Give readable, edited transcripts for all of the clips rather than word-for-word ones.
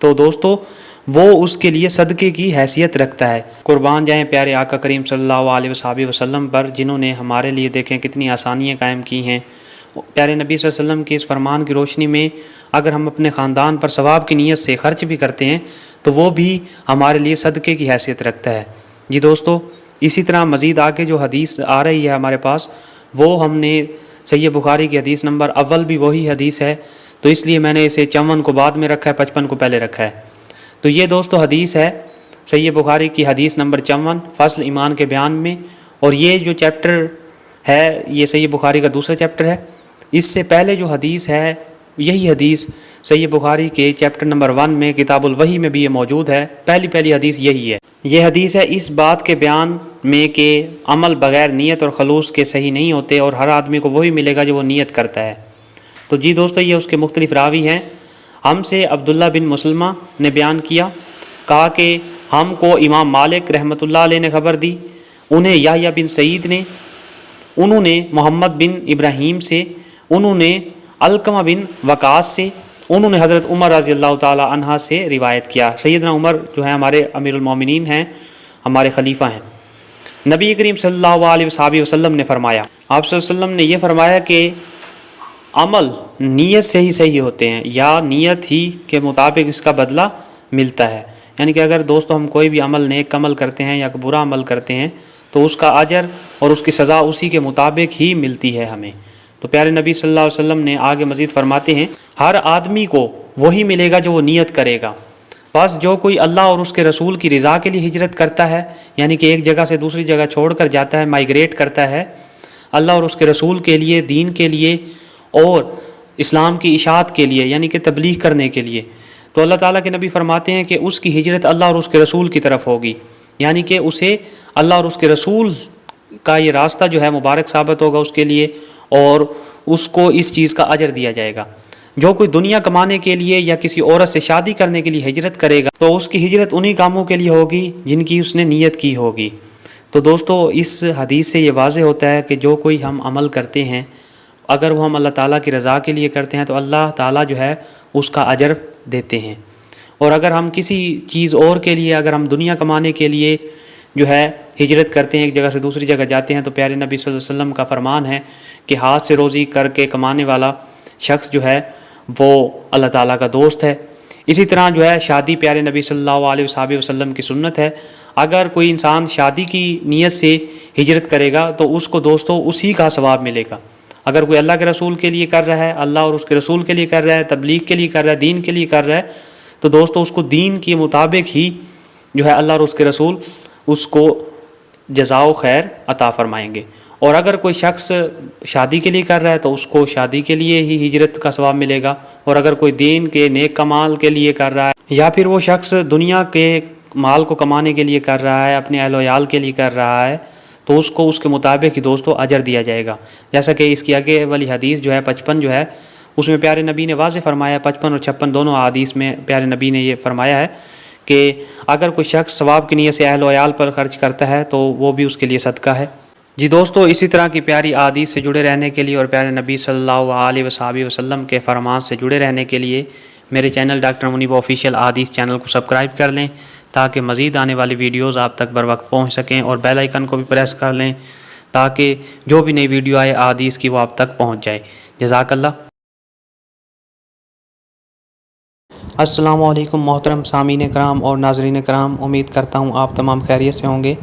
تو دوستو وہ اس کے لیے صدقے کی حیثیت رکھتا ہے۔ قربان جائیں پیارے آقا کریم صلی اللہ علیہ وسلم پر، جنہوں نے ہمارے لیے دیکھیں کتنی آسانیاں قائم کی ہیں۔ پیارے نبی صلی اللہ علیہ وسلم کے اس فرمان کی روشنی میں اگر ہم اپنے خاندان پر ثواب کی نیت سے خرچ بھی کرتے ہیں تو وہ بھی ہمارے لیے صدقے کی حیثیت رکھتا ہے۔ جی دوستو، اسی طرح مزید آگے جو حدیث آ رہی ہے ہمارے پاس، وہ ہم نے صحیح بخاری کی حدیث نمبر اول بھی وہی حدیث ہے، تو اس لیے میں نے اسے 54 کو بعد میں رکھا ہے، 55 کو پہلے رکھا ہے۔ تو یہ دوستو حدیث ہے صحیح بخاری کی حدیث نمبر 54 فصل ایمان کے بیان میں، اور یہ جو چیپٹر ہے یہ صحیح بخاری کا دوسرا چیپٹر ہے۔ اس سے پہلے جو حدیث ہے یہی حدیث صحیح بخاری کے چیپٹر نمبر 1 میں کتاب الوحی میں بھی یہ موجود ہے۔ پہلی حدیث یہی ہے۔ یہ حدیث ہے اس بات کے بیان میں کہ عمل بغیر نیت اور خلوص کے صحیح نہیں ہوتے، اور ہر آدمی کو وہی ملے گا جو وہ نیت کرتا ہے۔ تو جی دوستو، یہ اس کے مختلف راوی ہیں۔ ہم سے عبداللہ بن مسلمہ نے بیان کیا، کہا کہ ہم کو امام مالک رحمۃ اللہ علیہ نے خبر دی، انہیں یحییٰ بن سعید نے، انہوں نے محمد بن ابراہیم سے، انہوں نے علقمہ بن وقاص سے، انہوں نے حضرت عمر رضی اللہ تعالی عنہ سے روایت کیا۔ سیدنا عمر جو ہیں ہمارے امیر المومنین ہیں، ہمارے خلیفہ ہیں۔ نبی کریم صلی اللہ علیہ وسلم نے فرمایا، آپ صلی اللہ علیہ وسلم نے یہ فرمایا کہ عمل نیت سے ہی صحیح ہوتے ہیں، یا نیت ہی کے مطابق اس کا بدلہ ملتا ہے۔ یعنی کہ اگر دوستو ہم کوئی بھی عمل نیک عمل کرتے ہیں یا برا عمل کرتے ہیں تو اس کا اجر اور اس کی سزا اسی کے مطابق ہی ملتی ہے ہمیں۔ تو پیارے نبی صلی اللہ علیہ وسلم نے آگے مزید فرماتے ہیں، ہر آدمی کو وہی ملے گا جو وہ نیت کرے گا۔ بس جو کوئی اللہ اور اس کے رسول کی رضا کے لیے ہجرت کرتا ہے، یعنی کہ ایک جگہ سے دوسری جگہ چھوڑ کر جاتا ہے، مائیگریٹ کرتا ہے اللہ اور اس کے رسول کے لیے، دین کے لیے اور اسلام کی اشاعت کے لیے، یعنی کہ تبلیغ کرنے کے لیے، تو اللہ تعالیٰ کے نبی فرماتے ہیں کہ اس کی ہجرت اللہ اور اس کے رسول کی طرف ہوگی، یعنی کہ اسے اللہ اور اس کے رسول کا یہ راستہ جو ہے مبارک ثابت ہوگا اس کے لیے، اور اس کو اس چیز کا اجر دیا جائے گا۔ جو کوئی دنیا کمانے کے لیے یا کسی عورت سے شادی کرنے کے لیے ہجرت کرے گا تو اس کی ہجرت انہی کاموں کے لیے ہوگی جن کی اس نے نیت کی ہوگی۔ تو دوستو اس حدیث سے یہ واضح ہوتا ہے کہ جو کوئی ہم عمل کرتے ہیں اگر وہ ہم اللہ تعالیٰ کی رضا کے لیے کرتے ہیں تو اللہ تعالیٰ جو ہے اس کا اجر دیتے ہیں، اور اگر ہم کسی چیز اور کے لیے، اگر ہم دنیا کمانے کے لیے جو ہے ہجرت کرتے ہیں، ایک جگہ سے دوسری جگہ جاتے ہیں، تو پیارے نبی صلی اللہ علیہ وسلم کا فرمان ہے کہ ہاتھ سے روزی کر کے کمانے والا شخص جو ہے وہ اللہ تعالیٰ کا دوست ہے۔ اسی طرح جو ہے شادی پیارے نبی صلی اللہ علیہ وسلم کی سنت ہے۔ اگر کوئی انسان شادی کی نیت سے ہجرت کرے گا تو اس کو دوستو اسی کا ثواب ملے گا۔ اگر کوئی اللہ کے رسول کے لیے کر رہا ہے، اللہ اور اس کے رسول کے لیے کر رہا ہے، تبلیغ کے لیے کر رہا ہے، دین کے لیے کر رہا ہے، تو دوستو اس کو دین کے مطابق ہی جو ہے اللہ اور اس کے رسول اس کو جزا و خیر عطا فرمائیں گے۔ اور اگر کوئی شخص شادی کے لیے کر رہا ہے تو اس کو شادی کے لیے ہی ہجرت کا ثواب ملے گا، اور اگر کوئی دین کے نیک کمال کے لیے کر رہا ہے یا پھر وہ شخص دنیا کے مال کو کمانے کے لیے کر رہا ہے، اپنے اہل و عیال کے لیے کر رہا ہے، تو اس کو اس کے مطابق ہی دوستو اجر دیا جائے گا۔ جیسا کہ اس کی آگے والی حدیث جو ہے 55 جو ہے اس میں پیارے نبی نے واضح فرمایا، 55 اور 56 دونوں حدیث میں پیارے نبی نے یہ فرمایا ہے کہ اگر کوئی شخص ثواب کی نیت سے اہل و عیال پر خرچ کرتا ہے تو وہ بھی اس کے لیے صدقہ ہے۔ جی دوستو، اسی طرح کی پیاری احادیث سے جڑے رہنے کے لیے اور پیارے نبی صلی اللہ علیہ وسلم کے فرمان سے جڑے رہنے کے لیے میرے چینل ڈاکٹر منیب آفیشیل احادیث چینل کو سبسکرائب کر لیں تاکہ مزید آنے والی ویڈیوز آپ تک بر وقت پہنچ سکیں، اور بیل آئیکن کو بھی پریس کر لیں تاکہ جو بھی نئی ویڈیو آئے احادیث کی وہ آپ تک پہنچ جائے۔ جزاک اللہ۔ السلام علیکم محترم سامعین کرام اور ناظرین کرام، امید کرتا ہوں آپ تمام خیریت سے ہوں گے۔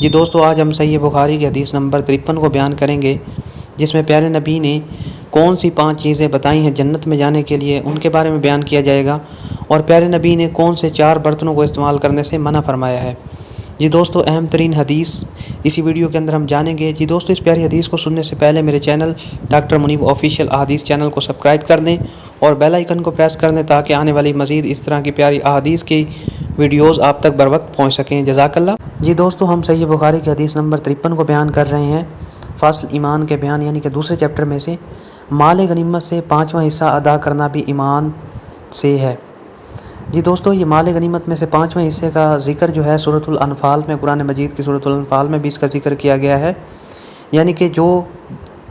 جی دوستو، آج ہم صحیح بخاری کی حدیث نمبر 53 کو بیان کریں گے، جس میں پیارے نبی نے کون سی 5 چیزیں بتائی ہیں جنت میں جانے کے لیے، ان کے بارے میں بیان کیا جائے گا، اور پیارے نبی نے کون سے 4 برتنوں کو استعمال کرنے سے منع فرمایا ہے۔ جی دوستو، اہم ترین حدیث اسی ویڈیو کے اندر ہم جانیں گے۔ جی دوستو، اس پیاری حدیث کو سننے سے پہلے میرے چینل ڈاکٹر منیب آفیشیل احادیث چینل کو سبسکرائب کر لیں اور بیل آئیکن کو پریس کر دیں تاکہ آنے والی مزید اس طرح کی پیاری احادیث کی ویڈیوز آپ تک بر وقت پہنچ سکیں۔ جزاک اللہ۔ جی دوستو، ہم صحیح بخاری کی حدیث نمبر 53 کو بیان کر رہے ہیں، فصل ایمان کے بیان یعنی کہ دوسرے چیپٹر میں سے مال غنیمت سے 5واں حصہ ادا کرنا بھی ایمان سے ہے۔ جی دوستو، یہ مال غنیمت میں سے 5واں حصے کا ذکر جو ہے سورۃ الانفال میں، قرآن مجید کی سورۃ الانفال میں بھی اس کا ذکر کیا گیا ہے، یعنی کہ جو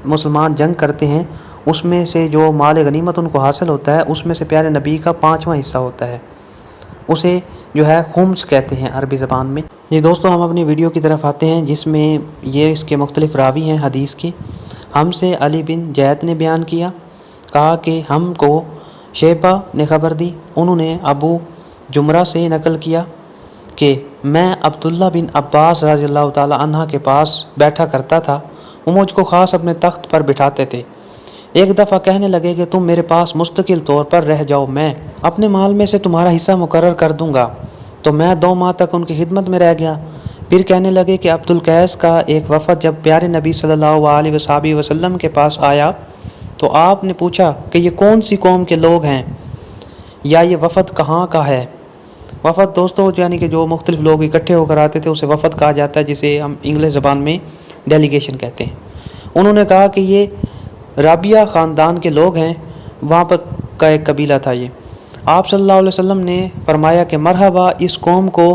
مسلمان جنگ کرتے ہیں اس میں سے جو مال غنیمت ان کو حاصل ہوتا ہے اس میں سے پیارے نبی کا 5واں حصہ ہوتا ہے۔ اسے جو ہے خمس کہتے ہیں عربی زبان میں۔ یہ دوستو ہم اپنی ویڈیو کی طرف آتے ہیں جس میں یہ اس کے مختلف راوی ہیں حدیث کے۔ ہم سے علی بن جید نے بیان کیا، کہا کہ ہم کو شیبہ نے خبر دی، انہوں نے ابو جمرہ سے نقل کیا کہ میں عبداللہ بن عباس رضی اللہ تعالیٰ عنہ کے پاس بیٹھا کرتا تھا، وہ مجھ کو خاص اپنے تخت پر بٹھاتے تھے۔ ایک دفعہ کہنے لگے کہ تم میرے پاس مستقل طور پر رہ جاؤ، میں اپنے مال میں سے تمہارا حصہ مقرر کر دوں گا۔ تو میں 2 ماہ تک ان کی خدمت میں رہ گیا۔ پھر کہنے لگے کہ عبدالقیس کا ایک وفد جب پیارے نبی صلی اللہ علیہ وسلم کے پاس آیا تو آپ نے پوچھا کہ یہ کون سی قوم کے لوگ ہیں یا یہ وفد کہاں کا ہے؟ وفد دوستو یعنی کہ جو مختلف لوگ اکٹھے ہو کر آتے تھے اسے وفد کہا جاتا ہے، جسے ہم انگلش زبان میں ڈیلیگیشن کہتے ہیں۔ انہوں نے کہا کہ یہ رابعہ خاندان کے لوگ ہیں، وہاں پر کا ایک قبیلہ تھا یہ۔ آپ صلی اللہ علیہ وسلم نے فرمایا کہ مرحبا اس قوم کو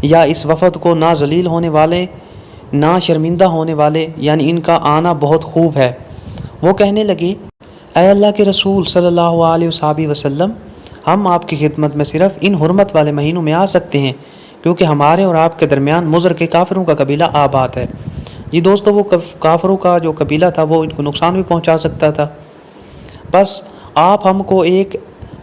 یا اس وفد کو، نہ ذلیل ہونے والے نہ شرمندہ ہونے والے، یعنی ان کا آنا بہت خوب ہے۔ وہ کہنے لگے اے اللہ کے رسول صلی اللہ علیہ وسلم، ہم آپ کی خدمت میں صرف ان حرمت والے مہینوں میں آ سکتے ہیں کیونکہ ہمارے اور آپ کے درمیان مضر کے کافروں کا قبیلہ آباد ہے۔ یہ دوستو وہ کافروں کا جو قبیلہ تھا وہ ان کو نقصان بھی پہنچا سکتا تھا، بس آپ ہم کو ایک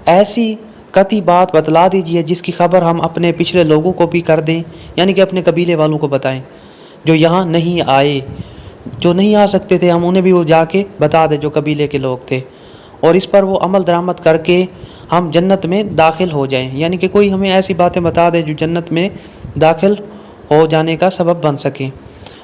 ایسی قطعی بات بتلا دیجئے جس کی خبر ہم اپنے پچھلے لوگوں کو بھی کر دیں، یعنی کہ اپنے قبیلے والوں کو بتائیں جو یہاں نہیں آئے، جو نہیں آ سکتے تھے، ہم انہیں بھی وہ جا کے بتا دیں جو قبیلے کے لوگ تھے، اور اس پر وہ عمل درآمد کر کے ہم جنت میں داخل ہو جائیں، یعنی کہ کوئی ہمیں ایسی باتیں بتا دے جو جنت میں داخل ہو جانے کا سبب بن سکیں۔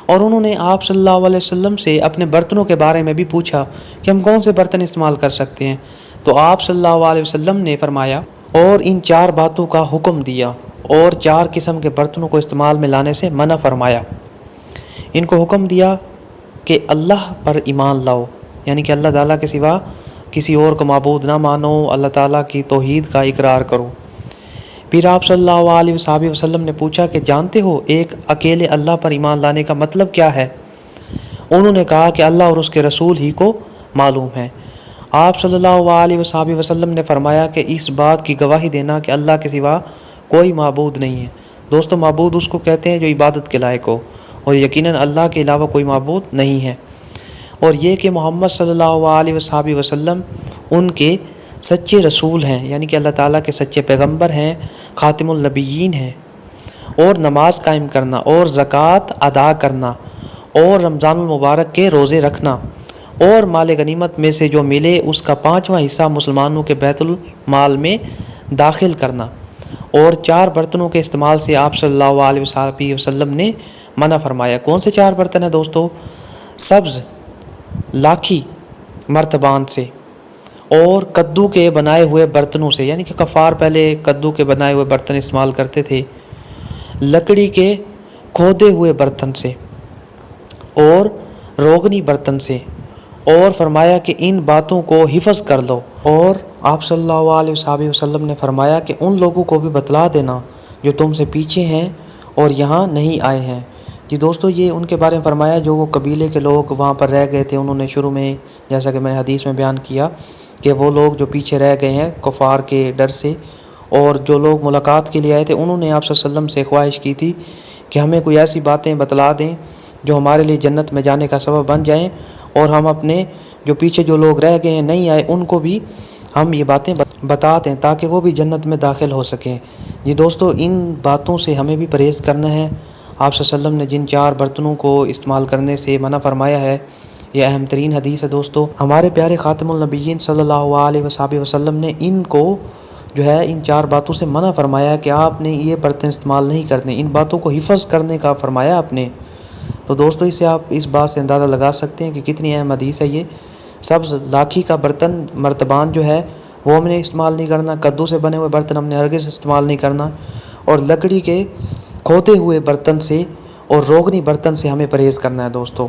اور انہوں نے آپ صلی اللہ علیہ وسلم سے اپنے برتنوں کے بارے میں بھی پوچھا کہ ہم کون سے برتن استعمال کر سکتے ہیں، تو آپ صلی اللہ علیہ وسلم نے فرمایا اور ان 4 باتوں کا حکم دیا اور 4 قسم کے برتنوں کو استعمال میں لانے سے منع فرمایا۔ ان کو حکم دیا کہ اللہ پر ایمان لاؤ، یعنی کہ اللہ تعالیٰ کے سوا کسی اور کو معبود نہ مانو، اللہ تعالیٰ کی توحید کا اقرار کرو۔ پھر آپ صلی اللہ علیہ وسلم نے پوچھا کہ جانتے ہو ایک اکیلے اللہ پر ایمان لانے کا مطلب کیا ہے؟ انہوں نے کہا کہ اللہ اور اس کے رسول ہی کو معلوم ہے۔ آپ صلی اللہ علیہ وسلم نے فرمایا کہ اس بات کی گواہی دینا کہ اللہ کے سوا کوئی معبود نہیں ہے۔ دوستو معبود اس کو کہتے ہیں جو عبادت کے لائق ہو، اور یقیناً اللہ کے علاوہ کوئی معبود نہیں ہے، اور یہ کہ محمد صلی اللہ علیہ وسلم ان کے سچے رسول ہیں، یعنی کہ اللہ تعالیٰ کے سچے پیغمبر ہیں، خاتم النبیین ہیں۔ اور نماز قائم کرنا اور زکوٰۃ ادا کرنا اور رمضان المبارک کے روزے رکھنا اور مال غنیمت میں سے جو ملے اس کا 5واں حصہ مسلمانوں کے بیت المال میں داخل کرنا، اور 4 برتنوں کے استعمال سے آپ صلی اللہ علیہ وسلم نے منع فرمایا۔ کون سے 4 برتن ہیں دوستو؟ سبز لاکھی مرتبان سے اور کدو کے بنائے ہوئے برتنوں سے، یعنی کہ کفار پہلے کدو کے بنائے ہوئے برتن استعمال کرتے تھے، لکڑی کے کھودے ہوئے برتن سے اور روغنی برتن سے، اور فرمایا کہ ان باتوں کو حفظ کر لو۔ اور آپ صلی اللہ علیہ وسلم نے فرمایا کہ ان لوگوں کو بھی بتلا دینا جو تم سے پیچھے ہیں اور یہاں نہیں آئے ہیں۔ جی دوستو یہ ان کے بارے میں فرمایا جو وہ قبیلے کے لوگ وہاں پر رہ گئے تھے، انہوں نے شروع میں جیسا کہ میں نے حدیث میں بیان کیا کہ وہ لوگ جو پیچھے رہ گئے ہیں کفار کے ڈر سے، اور جو لوگ ملاقات کے لیے آئے تھے انہوں نے آپ صلی اللہ علیہ وسلم سے خواہش کی تھی کہ ہمیں کوئی ایسی باتیں بتلا دیں جو ہمارے لیے جنت میں جانے کا سبب بن جائیں، اور ہم اپنے جو پیچھے جو لوگ رہ گئے ہیں نہیں آئے ان کو بھی ہم یہ باتیں بتا دیں تاکہ وہ بھی جنت میں داخل ہو سکیں۔ یہ دوستو ان باتوں سے ہمیں بھی پرہیز کرنا ہے۔ آپ صلی اللہ علیہ وسلم نے جن 4 برتنوں کو استعمال کرنے سے منع فرمایا ہے، یہ اہم ترین حدیث ہے دوستو۔ ہمارے پیارے خاتم النبیین صلی اللہ علیہ وسلم نے ان کو جو ہے ان 4 باتوں سے منع فرمایا کہ آپ نے یہ برتن استعمال نہیں کرنے، ان باتوں کو حفظ کرنے کا فرمایا آپ نے۔ تو دوستو اس سے آپ اس بات سے اندازہ لگا سکتے ہیں کہ کتنی اہم حدیث ہے یہ۔ سبز لاکھی کا برتن مرتبان جو ہے وہ ہم نے استعمال نہیں کرنا، کدو سے بنے ہوئے برتن ہم نے ہرگز استعمال نہیں کرنا، اور لکڑی کے کھودے ہوئے برتن سے اور روغنی برتن سے ہمیں پرہیز کرنا ہے دوستو۔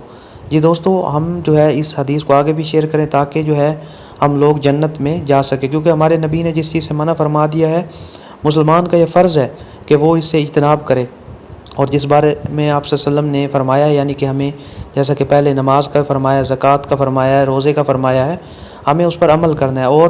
یہ دوستو ہم جو ہے اس حدیث کو آگے بھی شیئر کریں تاکہ جو ہے ہم لوگ جنت میں جا سکیں، کیونکہ ہمارے نبی نے جس چیز سے منع فرما دیا ہے مسلمان کا یہ فرض ہے کہ وہ اس سے اجتناب کرے، اور جس بارے میں آپ صلی اللہ علیہ وسلم نے فرمایا یعنی کہ ہمیں جیسا کہ پہلے نماز کا فرمایا، زکوٰۃ کا فرمایا ہے، روزے کا فرمایا ہے، ہمیں اس پر عمل کرنا ہے، اور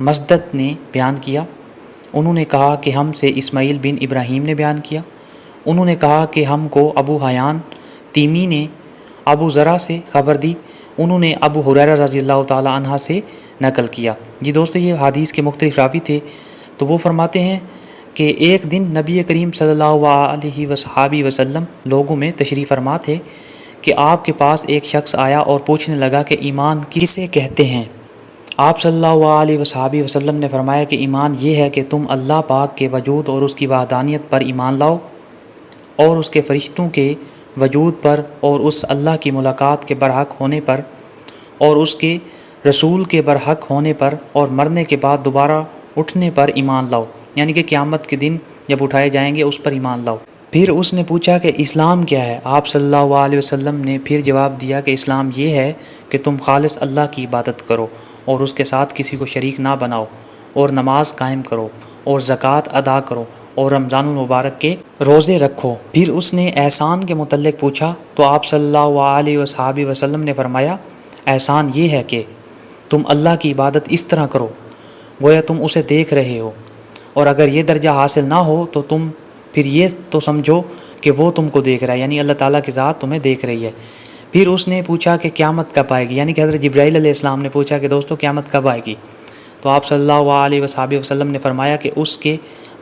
مسدد نے بیان کیا، انہوں نے کہا کہ ہم سے اسماعیل بن ابراہیم نے بیان کیا، انہوں نے کہا کہ ہم کو ابو حیان تیمی نے ابو ذرا سے خبر دی، انہوں نے ابو ہریرہ رضی اللہ تعالی عنہ سے نقل کیا۔ جی دوستو، یہ حدیث کے مختلف راوی تھے، تو وہ فرماتے ہیں کہ ایک دن نبی کریم صلی اللہ علیہ وصحابہ وسلم لوگوں میں تشریف فرما تھے کہ آپ کے پاس ایک شخص آیا اور پوچھنے لگا کہ ایمان کسے کہتے ہیں؟ آپ صلی اللہ علیہ وصحابہ وسلم نے فرمایا کہ ایمان یہ ہے کہ تم اللہ پاک کے وجود اور اس کی وحدانیت پر ایمان لاؤ، اور اس کے فرشتوں کے وجود پر، اور اس اللہ کی ملاقات کے برحق ہونے پر، اور اس کے رسول کے برحق ہونے پر، اور مرنے کے بعد دوبارہ اٹھنے پر ایمان لاؤ، یعنی کہ قیامت کے دن جب اٹھائے جائیں گے اس پر ایمان لاؤ۔ پھر اس نے پوچھا کہ اسلام کیا ہے؟ آپ صلی اللہ علیہ وسلم نے پھر جواب دیا کہ اسلام یہ ہے کہ تم خالص اللہ کی عبادت کرو اور اس کے ساتھ کسی کو شریک نہ بناؤ، اور نماز قائم کرو، اور زکوٰۃ ادا کرو، اور رمضان المبارک کے روزے رکھو۔ پھر اس نے احسان کے متعلق پوچھا تو آپ صلی اللہ علیہ وصحابہ وسلم نے فرمایا احسان یہ ہے کہ تم اللہ کی عبادت اس طرح کرو گویا تم اسے دیکھ رہے ہو، اور اگر یہ درجہ حاصل نہ ہو تو تم پھر یہ تو سمجھو کہ وہ تم کو دیکھ رہا ہے، یعنی اللہ تعالیٰ کی ذات تمہیں دیکھ رہی ہے۔ پھر اس نے پوچھا کہ قیامت کب آئے گی، یعنی کہ حضرت جبرائیل علیہ السلام نے پوچھا کہ دوستو قیامت کب آئے گی؟ تو آپ صلی اللہ علیہ وصحابہ وسلم نے فرمایا کہ اس کے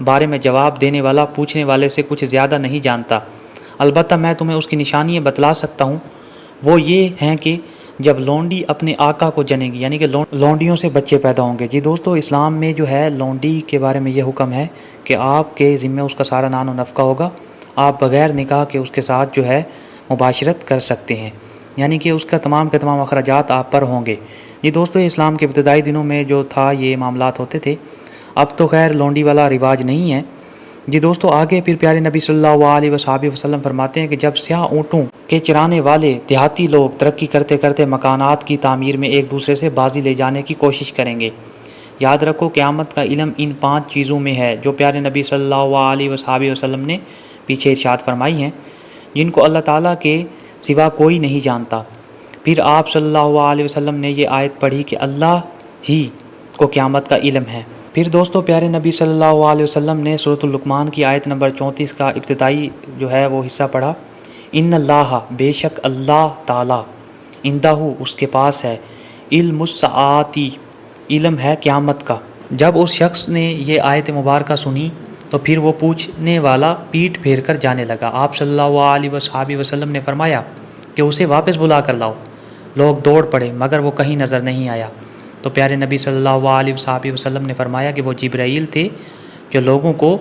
بارے میں جواب دینے والا پوچھنے والے سے کچھ زیادہ نہیں جانتا، البتہ میں تمہیں اس کی نشانیاں بتلا سکتا ہوں، وہ یہ ہیں کہ جب لونڈی اپنے آقا کو جنے گی، یعنی کہ لونڈیوں سے بچے پیدا ہوں گے۔ جی دوستو، اسلام میں جو ہے لونڈی کے بارے میں یہ حکم ہے کہ آپ کے ذمہ اس کا سارا نان و نفقہ ہوگا، آپ بغیر نکاح کے اس کے ساتھ جو ہے مباشرت کر سکتے ہیں، یعنی کہ اس کا تمام کے تمام اخراجات آپ پر ہوں گے۔ جی دوستو، اسلام کے ابتدائی دنوں میں جو تھا یہ معاملات ہوتے تھے، اب تو خیر لونڈی والا رواج نہیں ہے۔ جی دوستو، آگے پھر پیارے نبی صلی اللہ علیہ وصحابہ وسلم فرماتے ہیں کہ جب سیاہ اونٹوں کے چرانے والے دیہاتی لوگ ترقی کرتے کرتے مکانات کی تعمیر میں ایک دوسرے سے بازی لے جانے کی کوشش کریں گے، یاد رکھو قیامت کا علم ان 5 چیزوں میں ہے جو پیارے نبی صلی اللہ علیہ وصحابہ وسلم نے پیچھے ارشاد فرمائی ہیں، جن کو اللہ تعالیٰ کے سوا کوئی نہیں جانتا۔ پھر آپ صلی اللہ علیہ وسلم نے یہ آیت پڑھی کہ اللہ ہی کو قیامت کا علم ہے۔ پھر دوستو، پیارے نبی صلی اللہ علیہ وسلم نے سورۃ اللقمان کی آیت نمبر 34 کا ابتدائی جو ہے وہ حصہ پڑھا، ان اللہ، بے شک اللہ تعالیٰ، عندہ اس کے پاس ہے، علم الساعتی، علم ہے قیامت کا۔ جب اس شخص نے یہ آیت مبارکہ سنی تو پھر وہ پوچھنے والا پیٹ پھیر کر جانے لگا۔ آپ صلی اللہ علیہ وصحابہ وسلم نے فرمایا کہ اسے واپس بلا کر لاؤ۔ لوگ دوڑ پڑے مگر وہ کہیں نظر نہیں آیا، تو پیارے نبی صلی اللہ علیہ وصحابہ وسلم نے فرمایا کہ وہ جبرائیل تھے جو لوگوں کو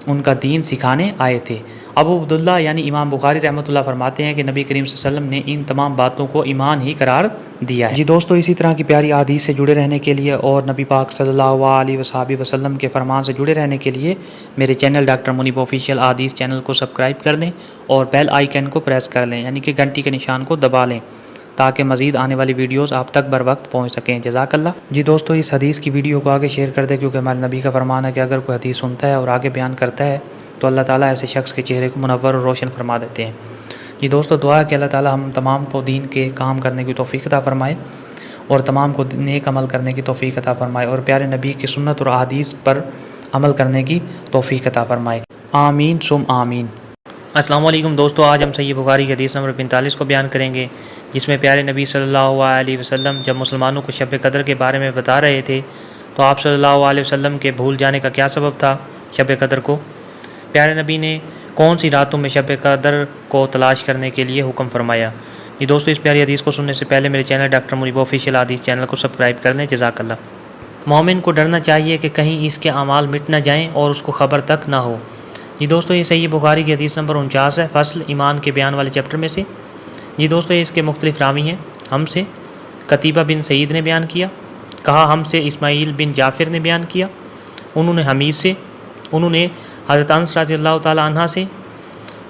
ان کا دین سکھانے آئے تھے۔ ابو عبداللہ یعنی امام بخاری رحمۃ اللہ فرماتے ہیں کہ نبی کریم صلی اللہ علیہ وسلم نے ان تمام باتوں کو ایمان ہی قرار دیا ہے۔ جی دوستو، اسی طرح کی پیاری احادیث سے جڑے رہنے کے لیے اور نبی پاک صلی اللہ علیہ وصحابہ وسلم کے فرمان سے جڑے رہنے کے لیے میرے چینل ڈاکٹر منیب آفیشیل احادیث چینل کو سبسکرائب کر لیں اور بیل آئیکن کو پریس کر لیں، یعنی کہ گھنٹی کے نشان کو دبا لیں تاکہ مزید آنے والی ویڈیوز آپ تک بر وقت پہنچ سکیں۔ جزاک اللہ۔ جی دوستو، اس حدیث کی ویڈیو کو آگے شیئر کر دیں، کیونکہ ہمارے نبی کا فرمان ہے کہ اگر کوئی حدیث سنتا ہے اور آگے بیان کرتا ہے تو اللہ تعالیٰ ایسے شخص کے چہرے کو منور اور روشن فرما دیتے ہیں۔ جی دوستو، دعا ہے کہ اللہ تعالیٰ ہم تمام کو دین کے کام کرنے کی توفیق عطا فرمائے اور تمام کو نیک عمل کرنے کی توفیق عطا فرمائے اور پیارے نبی کی سنت اور احادیث پر عمل کرنے کی توفیق عطا فرمائے، آمین ثم آمین۔ السلام علیکم دوستو، آج ہم صحیح بخاری کی حدیث نمبر 45 کو بیان کریں گے، جس میں پیارے نبی صلی اللہ علیہ وسلم جب مسلمانوں کو شب قدر کے بارے میں بتا رہے تھے تو آپ صلی اللہ علیہ وسلم کے بھول جانے کا کیا سبب تھا شب قدر کو، پیارے نبی نے کون سی راتوں میں شب قدر کو تلاش کرنے کے لیے حکم فرمایا۔ یہ دوستو، اس پیاری حدیث کو سننے سے پہلے میرے چینل ڈاکٹر منیب آفیشیل حدیث چینل کو سبسکرائب کر لیں۔ جزاک اللہ۔ مومن کو ڈرنا چاہیے کہ کہیں اس کے اعمال مٹ نہ جائیں اور اس کو خبر تک نہ ہو۔ جی دوستو، یہ صحیح بخاری کی حدیث نمبر 49 ہے، فصل ایمان کے بیان والے چیپٹر میں سے۔ جی دوستو، یہ اس کے مختلف راوی ہیں۔ ہم سے قتیبہ بن سعید نے بیان کیا، کہا ہم سے اسماعیل بن جعفر نے بیان کیا، انہوں نے حمید سے، انہوں نے حضرت انس رضی اللہ تعالیٰ عنہ سے،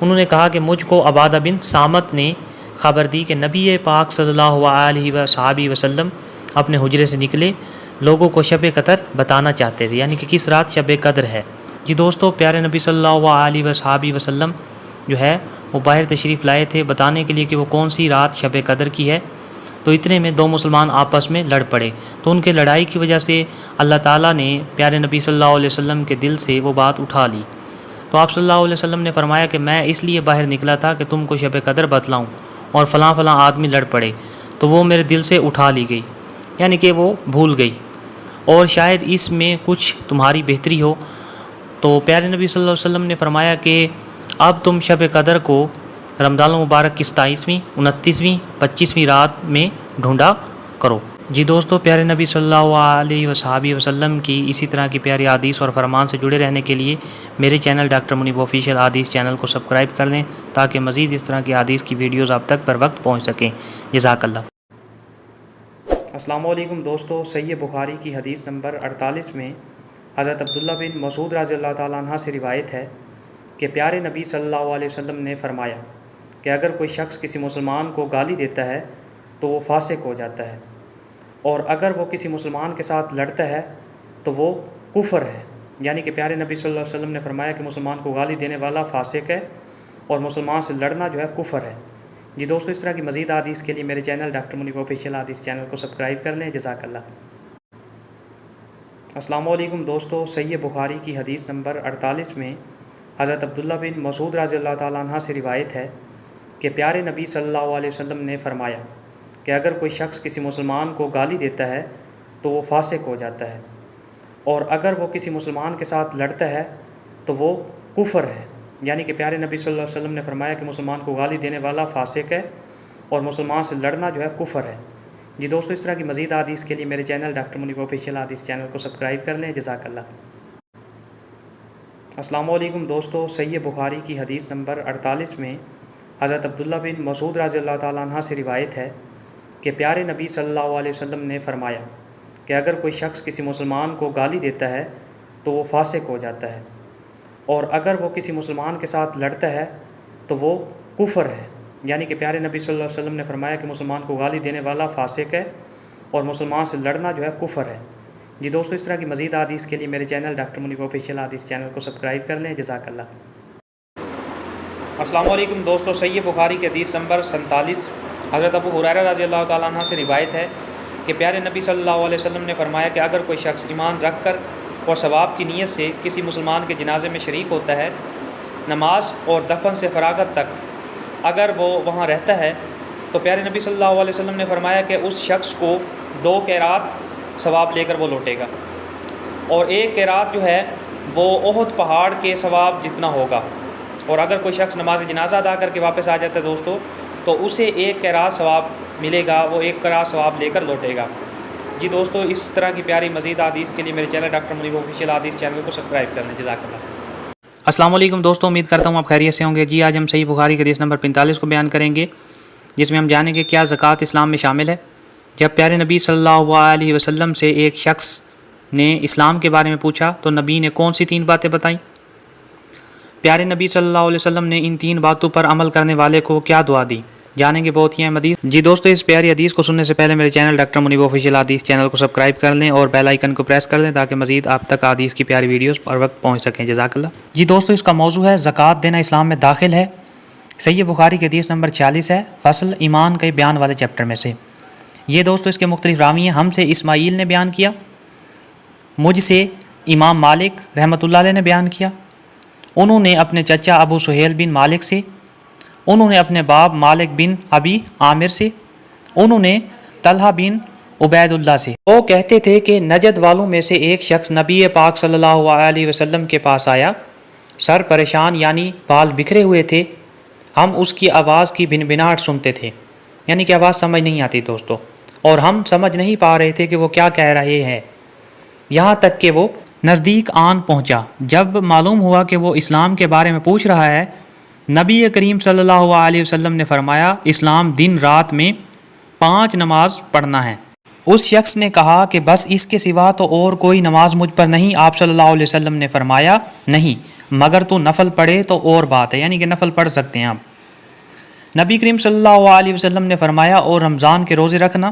انہوں نے کہا کہ مجھ کو عبادہ بن صامت نے خبر دی کہ نبی پاک صلی اللہ علیہ وصحابہ وسلم اپنے حجرے سے نکلے، لوگوں کو شب قدر بتانا چاہتے تھے، یعنی کہ کس رات شب قدر ہے۔ جی دوستو، پیارے نبی صلی اللہ علیہ وصحابہ وسلم جو ہے وہ باہر تشریف لائے تھے بتانے کے لیے کہ وہ کون سی رات شب قدر کی ہے، تو اتنے میں دو مسلمان آپس میں لڑ پڑے، تو ان کے لڑائی کی وجہ سے اللہ تعالیٰ نے پیارے نبی صلی اللہ علیہ وسلم کے دل سے وہ بات اٹھا لی۔ تو آپ صلی اللہ علیہ وسلم نے فرمایا کہ میں اس لیے باہر نکلا تھا کہ تم کو شب قدر بتلاؤں، اور فلاں فلاں آدمی لڑ پڑے، تو وہ میرے دل سے اٹھا لی گئی، یعنی کہ وہ بھول گئی، اور شاید اس میں کچھ تمہاری بہتری ہو۔ تو پیارے نبی صلی اللہ علیہ وسلم نے فرمایا کہ اب تم شب قدر کو رمضان المبارک کی 27ویں، 29ویں، 25ویں رات میں ڈھونڈا کرو۔ جی دوستو، پیارے نبی صلی اللہ علیہ وسلم کی اسی طرح کی پیاری حدیث اور فرمان سے جڑے رہنے کے لیے میرے چینل ڈاکٹر منیب آفیشیل حدیث چینل کو سبسکرائب کر لیں، تاکہ مزید اس طرح کی حدیث کی ویڈیوز آپ تک پر وقت پہنچ سکیں۔ جزاک اللہ۔ السلام علیکم دوستو، صحیح بخاری کی حدیث نمبر 48 میں حضرت عبداللہ بن مسعود رضی اللہ تعالیٰ عنہ سے روایت ہے کہ پیارے نبی صلی اللہ علیہ وسلم نے فرمایا کہ اگر کوئی شخص کسی مسلمان کو گالی دیتا ہے تو وہ فاسق ہو جاتا ہے، اور اگر وہ کسی مسلمان کے ساتھ لڑتا ہے تو وہ کفر ہے، یعنی کہ پیارے نبی صلی اللہ علیہ وسلم نے فرمایا کہ مسلمان کو گالی دینے والا فاسق ہے، اور مسلمان سے لڑنا جو ہے کفر ہے۔ جی دوستو، اس طرح کی مزید حدیث کے لیے میرے چینل ڈاکٹر منیب آفیشیل حدیث چینل کو سبسکرائب کر لیں۔ جزاک اللہ۔ السلام علیکم دوستو، صحیح بخاری کی حدیث نمبر 48 میں حضرت عبداللہ بن مسعود رضی اللہ تعالیٰ عنہ سے روایت ہے کہ پیارے نبی صلی اللہ علیہ وسلم نے فرمایا کہ اگر کوئی شخص کسی مسلمان کو گالی دیتا ہے تو وہ فاسق ہو جاتا ہے، اور اگر وہ کسی مسلمان کے ساتھ لڑتا ہے تو وہ کفر ہے، یعنی کہ پیارے نبی صلی اللہ علیہ وسلم نے فرمایا کہ مسلمان کو گالی دینے والا فاسق ہے، اور مسلمان سے لڑنا جو ہے کفر ہے۔ جی دوستو، اس طرح کی مزید حدیث کے لیے میرے چینل ڈاکٹر منیب آفیشیل حدیث چینل کو سبسکرائب کر لیں۔ جزاک اللہ۔ السلام علیکم دوستو، صحیح بخاری کی حدیث نمبر 48 میں حضرت عبداللہ بن مسعود رضی اللہ تعالیٰ عنہ سے روایت ہے کہ پیارے نبی صلی اللہ علیہ وسلم نے فرمایا کہ اگر کوئی شخص کسی مسلمان کو گالی دیتا ہے تو وہ فاسق ہو جاتا ہے، اور اگر وہ کسی مسلمان کے ساتھ لڑتا ہے تو وہ کفر ہے، یعنی کہ پیارے نبی صلی اللہ علیہ وسلم نے فرمایا کہ مسلمان کو گالی دینے والا فاسق ہے، اور مسلمان سے لڑنا جو ہے کفر ہے۔ جی دوستو، اس طرح کی مزید حدیث کے لیے میرے چینل ڈاکٹر منیب آفیشیل حدیث چینل کو سبسکرائب کر لیں۔ جزاک اللہ۔ السلام علیکم دوستو، صحیح بخاری کی حدیث نمبر 47 حضرت ابو ہریرہ رضی اللہ تعالیٰ عنہ سے روایت ہے کہ پیارے نبی صلی اللہ علیہ وسلم نے فرمایا کہ اگر کوئی شخص ایمان رکھ کر اور ثواب کی نیت سے کسی مسلمان کے جنازے میں شریک ہوتا ہے، نماز اور دفن سے فراغت تک اگر وہ وہاں رہتا ہے، تو پیارے نبی صلی اللہ علیہ وسلم نے فرمایا کہ اس شخص کو 2 قیرات ثواب لے کر وہ لوٹے گا، اور 1 قیرات جو ہے وہ احد پہاڑ کے ثواب جتنا ہوگا، اور اگر کوئی شخص نماز جنازہ ادا کر کے واپس آ جاتا ہے دوستو تو اسے 1 قیرات ثواب ملے گا، وہ 1 قیرات ثواب لے کر لوٹے گا۔ جی دوستو، اس طرح کی پیاری مزید حدیث کے لیے میرے چینل ڈاکٹر منیب آفیشیل حدیث چینل کو سبسکرائب کر لیں۔ جزاک اللہ۔ السلام علیکم دوستو، امید کرتا ہوں آپ خیریت سے ہوں گے۔ جی آج ہم صحیح بخاری کی حدیث نمبر 45 کو بیان کریں گے، جس میں ہم جانیں گے کیا زکوٰۃ اسلام میں شامل ہے۔ جب پیارے نبی صلی اللہ علیہ وسلم سے ایک شخص نے اسلام کے بارے میں پوچھا تو نبی نے کون سی 3 باتیں بتائیں؟ پیارے نبی صلی اللہ علیہ وسلم نے ان 3 باتوں پر عمل کرنے والے کو کیا دعا دی؟ جانیں گے بہت ہی اہم حدیث۔ جی دوستو، اس پیاری حدیث کو سننے سے پہلے میرے چینل ڈاکٹر منیب آفیشیل حدیث چینل کو سبسکرائب کر لیں اور بیل آئیکن کو پریس کر دیں، تاکہ مزید آپ تک حدیث کی پیاری ویڈیوز پر وقت پہنچ سکیں۔ جزاک اللہ۔ جی دوستو، اس کا موضوع ہے زکوٰۃ دینا اسلام میں داخل ہے۔ صحیح بخاری کی حدیث نمبر 46 ہے، فصل ایمان کے بیان والے چیپٹر میں سے۔ یہ دوستو اس کے مختلف راوی ہیں۔ ہم سے اسماعیل نے بیان کیا، مجھ سے امام مالک رحمۃ اللہ علیہ نے بیان کیا، انہوں نے اپنے چچا ابو سہیل بن مالک سے، انہوں نے اپنے باپ مالک بن ابی عامر سے، انہوں نے طلحہ بن عبید اللہ سے۔ وہ کہتے تھے کہ نجد والوں میں سے ایک شخص نبی پاک صلی اللہ علیہ وسلم کے پاس آیا، سر پریشان یعنی بال بکھرے ہوئے تھے، ہم اس کی آواز کی بھنبھناہٹ سنتے تھے، یعنی کہ آواز سمجھ نہیں آتی دوستو، اور ہم سمجھ نہیں پا رہے تھے کہ وہ کیا کہہ رہے ہیں، یہاں تک کہ وہ نزدیک آن پہنچا۔ جب معلوم ہوا کہ وہ اسلام کے بارے میں پوچھ رہا ہے، نبی کریم صلی اللہ علیہ وسلم نے فرمایا اسلام دن رات میں 5 نماز پڑھنا ہے۔ اس شخص نے کہا کہ بس اس کے سوا تو اور کوئی نماز مجھ پر نہیں۔ آپ صلی اللہ علیہ وسلم نے فرمایا نہیں، مگر تو نفل پڑھے تو اور بات ہے، یعنی کہ نفل پڑھ سکتے ہیں آپ۔ نبی کریم صلی اللہ علیہ وسلم نے فرمایا اور رمضان کے روزے رکھنا۔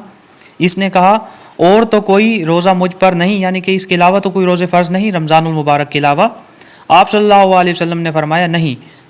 اس نے کہا اور تو کوئی روزہ مجھ پر نہیں، یعنی کہ اس کے علاوہ تو کوئی روزے فرض نہیں رمضان المبارک کے علاوہ۔ آپ صلی اللہ علیہ وسلم نے فرمایا نہیں،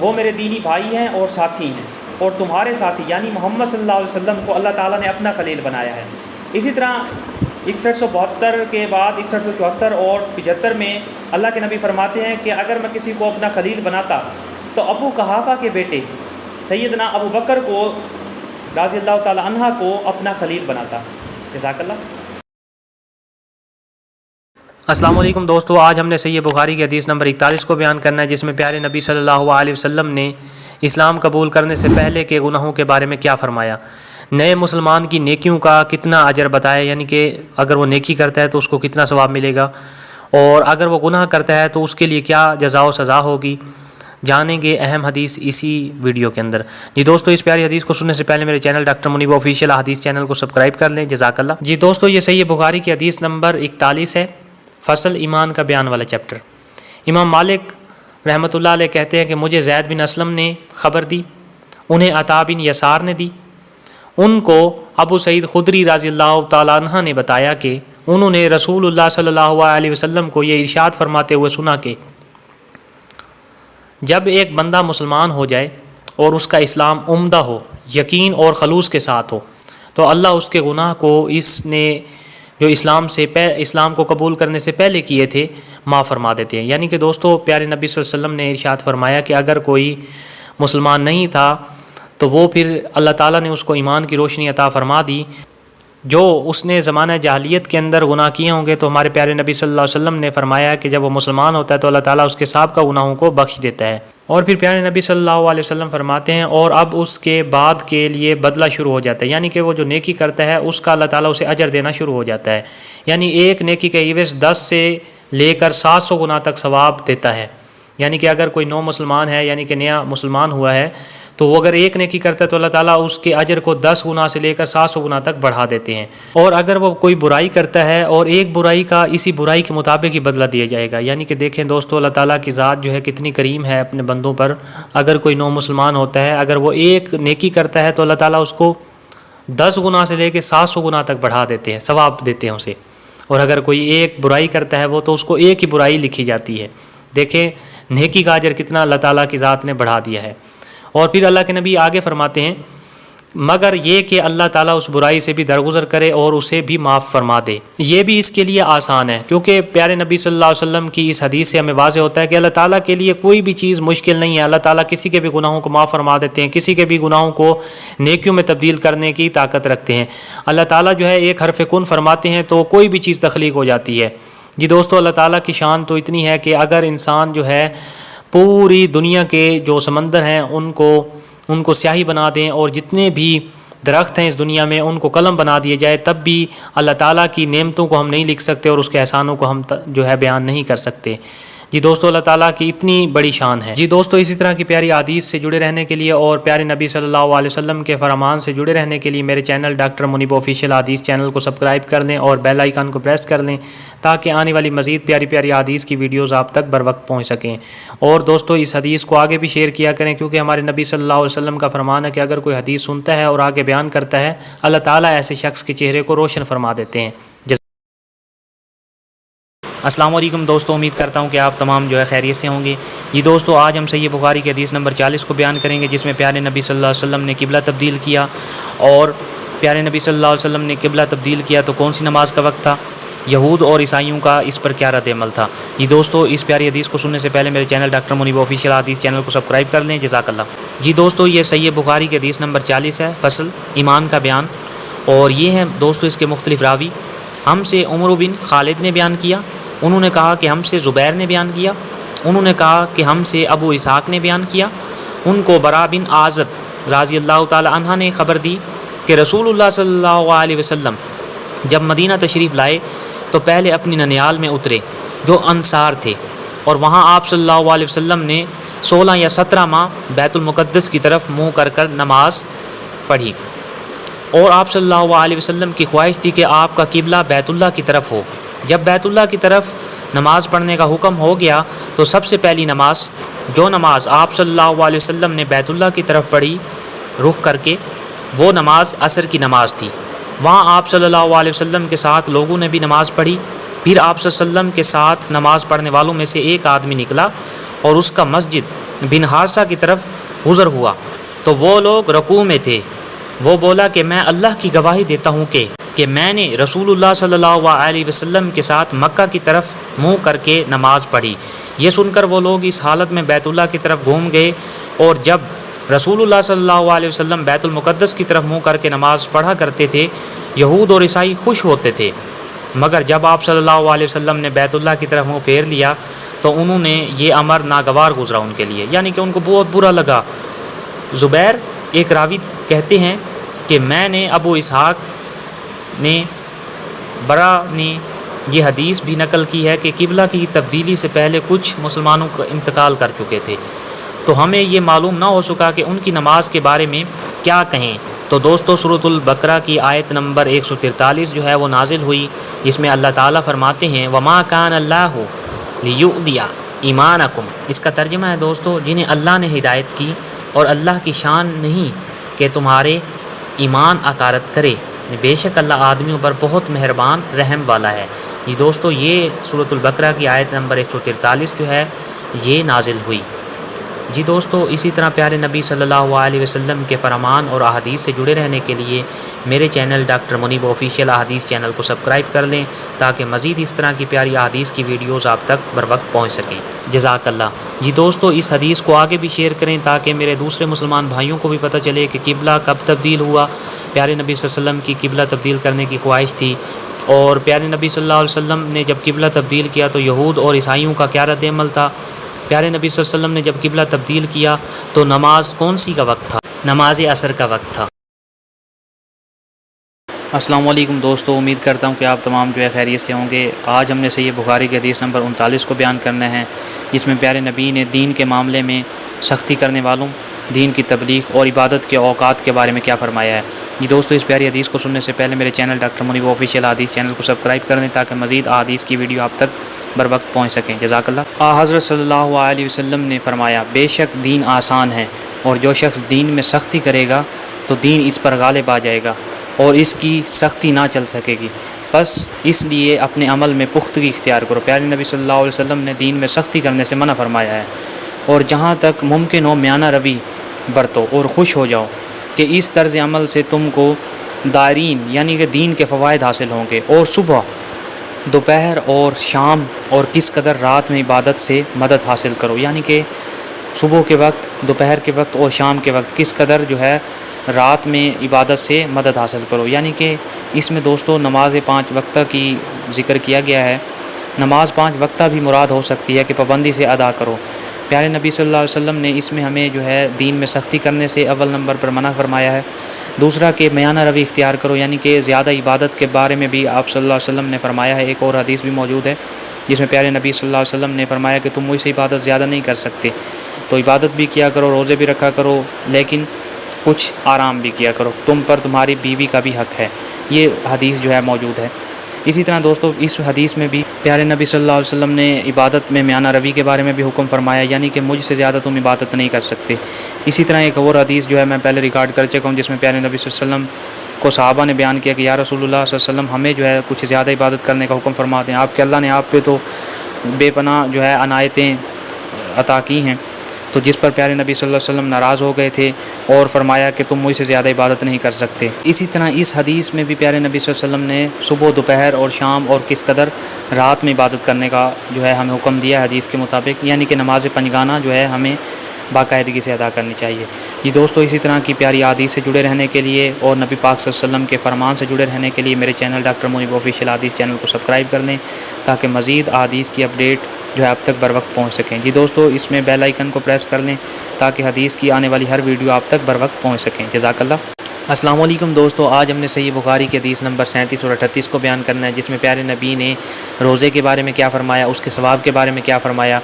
وہ میرے دینی بھائی ہیں اور ساتھی ہیں، اور تمہارے ساتھی یعنی محمد صلی اللہ علیہ وسلم کو اللہ تعالیٰ نے اپنا خلیل بنایا ہے۔ اسی طرح 6172 کے بعد 6174 اور 75 میں اللہ کے نبی فرماتے ہیں کہ اگر میں کسی کو اپنا خلیل بناتا تو ابو قحافہ کے بیٹے سیدنا ابو بکر کو رضی اللہ تعالی عنہ کو اپنا خلیل بناتا۔ جزاک اللہ۔ السلام علیکم دوستو، آج ہم نے صحیح بخاری کی حدیث نمبر 41 کو بیان کرنا ہے، جس میں پیارے نبی صلی اللہ علیہ وسلم نے اسلام قبول کرنے سے پہلے کے گناہوں کے بارے میں کیا فرمایا، نئے مسلمان کی نیکیوں کا کتنا اجر بتایا، یعنی کہ اگر وہ نیکی کرتا ہے تو اس کو کتنا ثواب ملے گا، اور اگر وہ گناہ کرتا ہے تو اس کے لیے کیا جزا و سزا ہوگی، جانیں گے اہم حدیث اسی ویڈیو کے اندر۔ جی دوستو، اس پیاری حدیث کو سننے سے پہلے میرے چینل ڈاکٹر منیب آفیشیل حدیث چینل کو سبسکرائب کر لیں، جزاک اللہ۔ جی دوستو، یہ صحیح بخاری کی حدیث نمبر 41 ہے، فصل ایمان کا بیان والا چیپٹر۔ امام مالک رحمۃ اللہ علیہ کہتے ہیں کہ مجھے زید بن اسلم نے خبر دی، انہیں عطا بن یسار نے دی، ان کو ابو سعید خدری رضی اللہ تعالیٰ عنہ نے بتایا کہ انہوں نے رسول اللہ صلی اللہ علیہ وسلم کو یہ ارشاد فرماتے ہوئے سنا کہ جب ایک بندہ مسلمان ہو جائے اور اس کا اسلام عمدہ ہو، یقین اور خلوص کے ساتھ ہو، تو اللہ اس کے گناہ کو اس نے جو اسلام کو قبول کرنے سے پہلے کیے تھے معاف فرما دیتے ہیں۔ یعنی کہ دوستو، پیارے نبی صلی اللہ علیہ وسلم نے ارشاد فرمایا کہ اگر کوئی مسلمان نہیں تھا تو وہ پھر اللہ تعالیٰ نے اس کو ایمان کی روشنی عطا فرما دی، جو اس نے زمانہ جاہلیت کے اندر گناہ کیے ہوں گے تو ہمارے پیارے نبی صلی اللہ علیہ وسلم نے فرمایا کہ جب وہ مسلمان ہوتا ہے تو اللہ تعالیٰ اس کے سابقہ گناہوں کو بخش دیتا ہے۔ اور پھر پیارے نبی صلی اللہ علیہ وسلم فرماتے ہیں اور اب اس کے بعد کے لیے بدلہ شروع ہو جاتا ہے، یعنی کہ وہ جو نیکی کرتا ہے اس کا اللہ تعالیٰ اسے اجر دینا شروع ہو جاتا ہے، یعنی ایک نیکی کے عوض 10 سے لے کر 700 گنا تک ثواب دیتا ہے۔ یعنی کہ اگر کوئی نو مسلمان ہے، یعنی کہ نیا مسلمان ہوا ہے، تو وہ اگر ایک نیکی کرتا ہے تو اللہ تعالیٰ اس کے اجر کو 10 گنا سے لے کر 700 گنا تک بڑھا دیتے ہیں۔ اور اگر وہ کوئی برائی کرتا ہے اور ایک برائی کا اسی برائی کے مطابق ہی بدلہ دیا جائے گا۔ یعنی کہ دیکھیں دوستو، اللہ تعالیٰ کی ذات جو ہے کتنی کریم ہے اپنے بندوں پر۔ اگر کوئی نو مسلمان ہوتا ہے، اگر وہ ایک نیکی کرتا ہے تو اللہ تعالیٰ اس کو 10 گنا سے لے کے 700 گنا تک بڑھا دیتے ہیں، ثواب دیتے ہیں اسے۔ اور اگر کوئی ایک برائی کرتا ہے وہ تو اس کو ایک ہی برائی لکھی جاتی ہے۔ دیکھیں نیکی کا اجر کتنا اللہ تعالیٰ کی ذات نے بڑھا دیا ہے۔ اور پھر اللہ کے نبی آگے فرماتے ہیں مگر یہ کہ اللہ تعالیٰ اس برائی سے بھی درگزر کرے اور اسے بھی معاف فرما دے، یہ بھی اس کے لیے آسان ہے، کیونکہ پیارے نبی صلی اللہ علیہ وسلم کی اس حدیث سے ہمیں واضح ہوتا ہے کہ اللہ تعالیٰ کے لیے کوئی بھی چیز مشکل نہیں ہے۔ اللہ تعالیٰ کسی کے بھی گناہوں کو معاف فرما دیتے ہیں، کسی کے بھی گناہوں کو نیکیوں میں تبدیل کرنے کی طاقت رکھتے ہیں۔ اللہ تعالیٰ جو ہے ایک حرف کن فرماتے ہیں تو کوئی بھی چیز تخلیق ہو جاتی ہے۔ جی دوستو، اللہ تعالیٰ کی شان تو اتنی ہے کہ اگر انسان جو ہے پوری دنیا کے جو سمندر ہیں ان کو سیاہی بنا دیں اور جتنے بھی درخت ہیں اس دنیا میں ان کو قلم بنا دیے جائے، تب بھی اللہ تعالیٰ کی نعمتوں کو ہم نہیں لکھ سکتے اور اس کے احسانوں کو ہم جو ہے بیان نہیں کر سکتے۔ جی دوستو، اللہ تعالیٰ کی اتنی بڑی شان ہے۔ جی دوستو، اسی طرح کی پیاری حدیث سے جڑے رہنے کے لیے اور پیارے نبی صلی اللہ علیہ وسلم کے فرمان سے جڑے رہنے کے لیے میرے چینل ڈاکٹر منیب آفیشیل حدیث چینل کو سبسکرائب کر لیں اور بیل آئیکن کو پریس کر لیں تاکہ آنے والی مزید پیاری پیاری حدیث کی ویڈیوز آپ تک بر وقت پہنچ سکیں۔ اور دوستو، اس حدیث کو آگے بھی شیئر کیا کریں، کیونکہ ہمارے نبی صلی اللہ علیہ وسلم کا فرمان ہے کہ اگر کوئی حدیث سنتا ہے اور آگے بیان کرتا ہے، اللہ تعالیٰ ایسے شخص کے چہرے کو روشن فرما دیتے ہیں۔ السلام علیکم دوستو، امید کرتا ہوں کہ آپ تمام جو ہے خیریت سے ہوں گے۔ جی دوستو، آج ہم صحیح بخاری کی حدیث نمبر 40 کو بیان کریں گے، جس میں پیارے نبی صلی اللہ علیہ وسلم نے قبلہ تبدیل کیا۔ اور پیارے نبی صلی اللہ علیہ وسلم نے قبلہ تبدیل کیا تو کون سی نماز کا وقت تھا، یہود اور عیسائیوں کا اس پر کیا رد عمل تھا۔ جی دوستو، اس پیاری حدیث کو سننے سے پہلے میرے چینل ڈاکٹر منیب آفیشیل حدیث چینل کو سبسکرائب کر لیں، جزاک اللہ۔ جی دوستو، یہ صحیح بخاری کی حدیث نمبر 40 ہے، فصل ایمان کا بیان، اور یہ ہیں دوستو اس کے مختلف راوی۔ ہم سے عمر بن خالد نے بیان کیا، انہوں نے کہا کہ ہم سے زبیر نے بیان کیا، انہوں نے کہا کہ ہم سے ابو اسحاق نے بیان کیا، ان کو برا بن عازب رضی اللہ تعالی عنہ نے خبر دی کہ رسول اللہ صلی اللہ علیہ وسلم جب مدینہ تشریف لائے تو پہلے اپنی ننیال میں اترے جو انصار تھے، اور وہاں آپ صلی اللہ علیہ وسلم نے 16 یا 17 ماہ بیت المقدس کی طرف منہ کر نماز پڑھی، اور آپ صلی اللہ علیہ وسلم کی خواہش تھی کہ آپ کا قبلہ بیت اللہ کی طرف ہو۔ جب بیت اللہ کی طرف نماز پڑھنے کا حکم ہو گیا تو سب سے پہلی نماز جو نماز آپ صلی اللہ علیہ وسلم نے بیت اللہ کی طرف پڑھی رخ کر کے، وہ نماز عصر کی نماز تھی۔ وہاں آپ صلی اللہ علیہ وسلم کے ساتھ لوگوں نے بھی نماز پڑھی۔ پھر آپ صلی اللہ علیہ وسلم کے ساتھ نماز پڑھنے والوں میں سے ایک آدمی نکلا اور اس کا مسجد بن حارثہ کی طرف گزر ہوا تو وہ لوگ رکوع میں تھے۔ وہ بولا کہ میں اللہ کی گواہی دیتا ہوں کہ میں نے رسول اللہ صلی اللہ علیہ وسلم کے ساتھ مکہ کی طرف منہ کر کے نماز پڑھی۔ یہ سن کر وہ لوگ اس حالت میں بیت اللہ کی طرف گھوم گئے، اور جب رسول اللہ صلی اللہ علیہ وسلم بیت المقدس کی طرف منہ کر کے نماز پڑھا کرتے تھے، یہود اور عیسائی خوش ہوتے تھے، مگر جب آپ صلی اللہ علیہ وسلم نے بیت اللہ کی طرف منہ پھیر لیا تو انہوں نے یہ امر ناگوار گزرا ان کے لیے، یعنی کہ ان کو بہت برا لگا۔ زبیر ایک راوی کہتے ہیں کہ میں نے ابو اسحاق نے برا نے یہ حدیث بھی نقل کی ہے کہ قبلہ کی تبدیلی سے پہلے کچھ مسلمانوں کا انتقال کر چکے تھے، تو ہمیں یہ معلوم نہ ہو سکا کہ ان کی نماز کے بارے میں کیا کہیں۔ تو دوستو سورۃ البقرہ کی آیت نمبر 143 جو ہے وہ نازل ہوئی، جس میں اللہ تعالیٰ فرماتے ہیں وَمَا كَانَ اللَّهُ لِيُؤْذِيَ ایمانکم۔ اس کا ترجمہ ہے دوستو، جنہیں اللہ نے ہدایت کی اور اللہ کی شان نہیں کہ تمہارے ایمان اکارت کرے، بے شک اللہ آدمیوں پر بہت مہربان رحم والا ہے۔ جی دوستو یہ سورۃ البقرہ کی آیت نمبر 143 جو ہے یہ نازل ہوئی۔ جی دوستو اسی طرح پیارے نبی صلی اللہ علیہ وسلم کے فرمان اور احادیث سے جڑے رہنے کے لیے میرے چینل ڈاکٹر منیب آفیشیل احادیث چینل کو سبسکرائب کر لیں تاکہ مزید اس طرح کی پیاری احادیث کی ویڈیوز آپ تک بر وقت پہنچ سکیں۔ جزاک اللہ۔ جی دوستو اس حدیث کو آگے بھی شیئر کریں تاکہ میرے دوسرے مسلمان بھائیوں کو بھی پتہ چلے کہ قبلہ کب تبدیل ہوا۔ پیارے نبی صلی اللہ علیہ وسلم کی قبلہ تبدیل کرنے کی خواہش تھی، اور پیارے نبی صلی اللہ علیہ وسلم نے جب قبلہ تبدیل کیا تو یہود اور عیسائیوں کا کیا رد عمل تھا۔ پیارے نبی صلی اللہ علیہ وسلم نے جب قبلہ تبدیل کیا تو نماز کون سی کا وقت تھا؟ نماز عصر کا وقت تھا۔ السلام علیکم دوستو، امید کرتا ہوں کہ آپ تمام جو ہے خیریت سے ہوں گے۔ آج ہم نے صحیح بخاری کی حدیث نمبر 39 کو بیان کرنا ہے، جس میں پیارے نبی نے دین کے معاملے میں سختی کرنے والوں، دین کی تبلیغ اور عبادت کے اوقات کے بارے میں کیا فرمایا ہے۔ جی دوستو اس پیاری حدیث کو سننے سے پہلے میرے چینل ڈاکٹر منیب آفیشیل حدیث چینل کو سبسکرائب کر دیں تاکہ مزید احادیث کی ویڈیو آپ تک بر وقت پہنچ سکیں۔ جزاک اللہ۔ حضرت صلی اللہ علیہ وسلم نے فرمایا بے شک دین آسان ہے، اور جو شخص دین میں سختی کرے گا تو دین اس پر غالب آ جائے گا اور اس کی سختی نہ چل سکے گی، بس اس لیے اپنے عمل میں پختگی اختیار کرو۔ پیارے نبی صلی اللہ علیہ وسلم نے دین میں سختی کرنے سے منع فرمایا ہے، اور جہاں تک ممکن ہو میانہ روی برتو اور خوش ہو جاؤ کہ اس طرز عمل سے تم کو دائرین یعنی کہ دین کے فوائد حاصل ہوں گے، اور صبح، دوپہر اور شام اور کس قدر رات میں عبادت سے مدد حاصل کرو، یعنی کہ صبح کے وقت، دوپہر کے وقت اور شام کے وقت کس قدر جو ہے رات میں عبادت سے مدد حاصل کرو۔ یعنی کہ اس میں دوستو نماز 5 وقتہ کی ذکر کیا گیا ہے۔ نماز 5 وقتہ بھی مراد ہو سکتی ہے کہ پابندی سے ادا کرو۔ پیارے نبی صلی اللہ علیہ وسلم نے اس میں ہمیں جو ہے دین میں سختی کرنے سے اول نمبر پر منع فرمایا ہے۔ دوسرا کہ میانہ روی اختیار کرو، یعنی کہ زیادہ عبادت کے بارے میں بھی آپ صلی اللہ علیہ وسلم نے فرمایا ہے۔ ایک اور حدیث بھی موجود ہے جس میں پیارے نبی صلی اللہ علیہ وسلم نے فرمایا کہ تم مجھ سے عبادت زیادہ نہیں کر سکتے، تو عبادت بھی کیا کرو، روزے بھی رکھا کرو، لیکن کچھ آرام بھی کیا کرو، تم پر تمہاری بیوی کا بھی حق ہے۔ یہ حدیث جو ہے موجود ہے۔ اسی طرح دوستو اس حدیث میں بھی پیارے نبی صلی اللہ علیہ وسلم نے عبادت میں میانہ روی کے بارے میں بھی حکم فرمایا، یعنی کہ مجھ سے زیادہ تم عبادت نہیں کر سکتے۔ اسی طرح ایک اور حدیث جو ہے میں پہلے ریکارڈ کر چکا ہوں، جس میں پیارے نبی صلی اللہ علیہ وسلم کو صحابہ نے بیان کیا کہ یا رسول اللہ صلی اللہ علیہ وسلم ہمیں جو ہے کچھ زیادہ عبادت کرنے کا حکم فرماتے ہیں، آپ کے اللہ نے آپ پہ تو بے پناہ جو ہے عنایتیں عطا کی ہیں، تو جس پر پیارے نبی صلی اللہ علیہ وسلم ناراض ہو گئے تھے اور فرمایا کہ تم مجھ سے زیادہ عبادت نہیں کر سکتے۔ اسی طرح اس حدیث میں بھی پیارے نبی صلی اللہ علیہ وسلم نے صبح، دوپہر اور شام اور کس قدر رات میں عبادت کرنے کا جو ہے ہمیں حکم دیا حدیث کے مطابق، یعنی کہ نماز پنجگانہ جو ہے ہمیں باقاعدگی سے ادا کرنی چاہیے۔ یہ دوستو اسی طرح کی پیاری حدیث سے جڑے رہنے کے لیے اور نبی پاک صلی اللہ علیہ وسلم کے فرمان سے جڑے رہنے کے لیے میرے چینل ڈاکٹر منیب آفیشیل حدیث چینل کو سبسکرائب کر لیں تاکہ مزید حدیث کی اپڈیٹ جو ہے آپ تک بر وقت پہنچ سکیں۔ جی دوستو اس میں بیل آئیکن کو پریس کر لیں تاکہ حدیث کی آنے والی ہر ویڈیو آپ تک بر وقت پہنچ سکیں۔ جزاک اللہ۔ السلام علیکم دوستو، آج ہم نے صحیح بخاری کی حدیث نمبر 37 اور 38 کو بیان کرنا ہے، جس میں پیارے نبی نے روزے کے بارے میں کیا فرمایا، اس کے ثواب کے بارے میں کیا فرمایا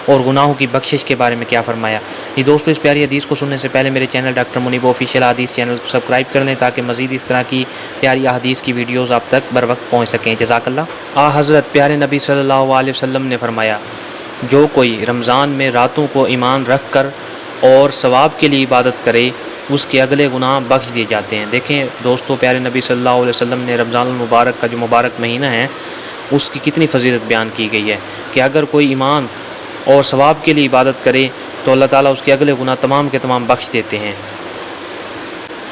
اور گناہوں کی بخشش کے بارے میں کیا فرمایا۔ یہ دوستو اس پیاری حدیث کو سننے سے پہلے میرے چینل ڈاکٹر منیب آفیشیل حدیث چینل کو سبسکرائب کر لیں تاکہ مزید اس طرح کی پیاری احادیث کی ویڈیوز آپ تک بر وقت پہنچ سکیں۔ جزاک اللہ۔ حضرت پیارے نبی صلی اللہ علیہ وسلم نے فرمایا جو کوئی رمضان میں راتوں کو ایمان رکھ کر اور ثواب کے لیے عبادت کرے اس کے اگلے گناہ بخش دیے جاتے ہیں۔ دیکھیں دوستو پیارے نبی صلی اللہ علیہ وسلم نے رمضان المبارک کا جو مبارک مہینہ ہے اس کی کتنی فضیلت بیان کی گئی ہے کہ اگر کوئی ایمان اور ثواب کے لیے عبادت کرے تو اللہ تعالیٰ اس کے اگلے گناہ تمام کے تمام بخش دیتے ہیں۔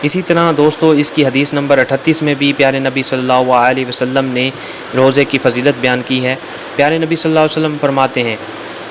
اسی طرح دوستو اس کی حدیث نمبر 38 میں بھی پیارے نبی صلی اللہ علیہ وسلم نے روزے کی فضیلت بیان کی ہے۔ پیارے نبی صلی اللہ علیہ وسلم فرماتے ہیں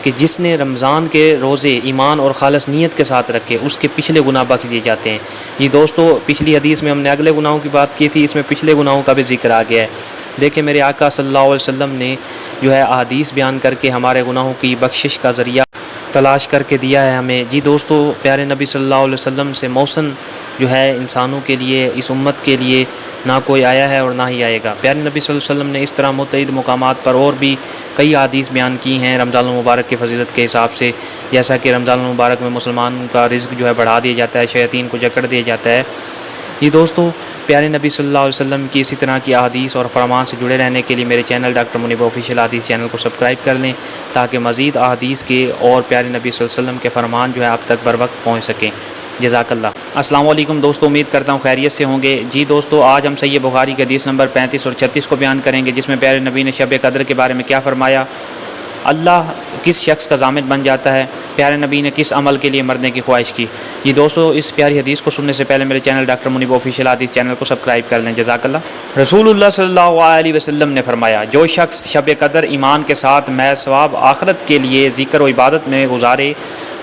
کہ جس نے رمضان کے روزے ایمان اور خالص نیت کے ساتھ رکھے اس کے پچھلے گناہ بخش دیے جاتے ہیں۔ یہ دوستو پچھلی حدیث میں ہم نے اگلے گناہوں کی بات کی تھی، اس میں پچھلے گناہوں کا بھی ذکر آ گیا ہے۔ دیکھیں میرے آقا صلی اللہ علیہ وسلم نے جو ہے احادیث بیان کر کے ہمارے گناہوں کی بخشش کا ذریعہ تلاش کر کے دیا ہے ہمیں۔ جی دوستو پیارے نبی صلی اللہ علیہ وسلم سے موسن جو ہے انسانوں کے لیے، اس امت کے لیے نہ کوئی آیا ہے اور نہ ہی آئے گا۔ پیارے نبی صلی اللہ علیہ وسلم نے اس طرح متعدد مقامات پر اور بھی کئی احادیث بیان کی ہیں رمضان المبارک کی فضیلت کے حساب سے، جیسا کہ رمضان المبارک میں مسلمان کا رزق جو ہے بڑھا دیا جاتا ہے، شیاطین کو جکڑ دیا جاتا ہے۔ یہ دوستو پیارے نبی صلی اللہ علیہ وسلم کی اسی طرح کی احادیث اور فرمان سے جڑے رہنے کے لیے میرے چینل ڈاکٹر منیب آفیشیل حدیث چینل کو سبسکرائب کر لیں تاکہ مزید احادیث کے اور پیارے نبی صلی اللہ علیہ وسلم کے فرمان جو ہے آپ تک بر وقت پہنچ سکیں۔ جزاک اللہ۔ السلام علیکم دوستو، امید کرتا ہوں خیریت سے ہوں گے۔ جی دوستو آج ہم صحیح بخاری کی حدیث نمبر 35 اور 36 کو بیان کریں گے، جس میں پیارے نبی نے شب قدر کے بارے میں کیا فرمایا، اللہ کس شخص کا ضامن بن جاتا ہے، پیارے نبی نے کس عمل کے لیے مرنے کی خواہش کی۔ یہ دوستو اس پیاری حدیث کو سننے سے پہلے میرے چینل ڈاکٹر منیب آفیشیل حدیث چینل کو سبسکرائب کر لیں۔ جزاک اللہ۔ رسول اللہ صلی اللہ علیہ وسلم نے فرمایا، جو شخص شب قدر ایمان کے ساتھ محض ثواب آخرت کے لیے ذکر و عبادت میں گزارے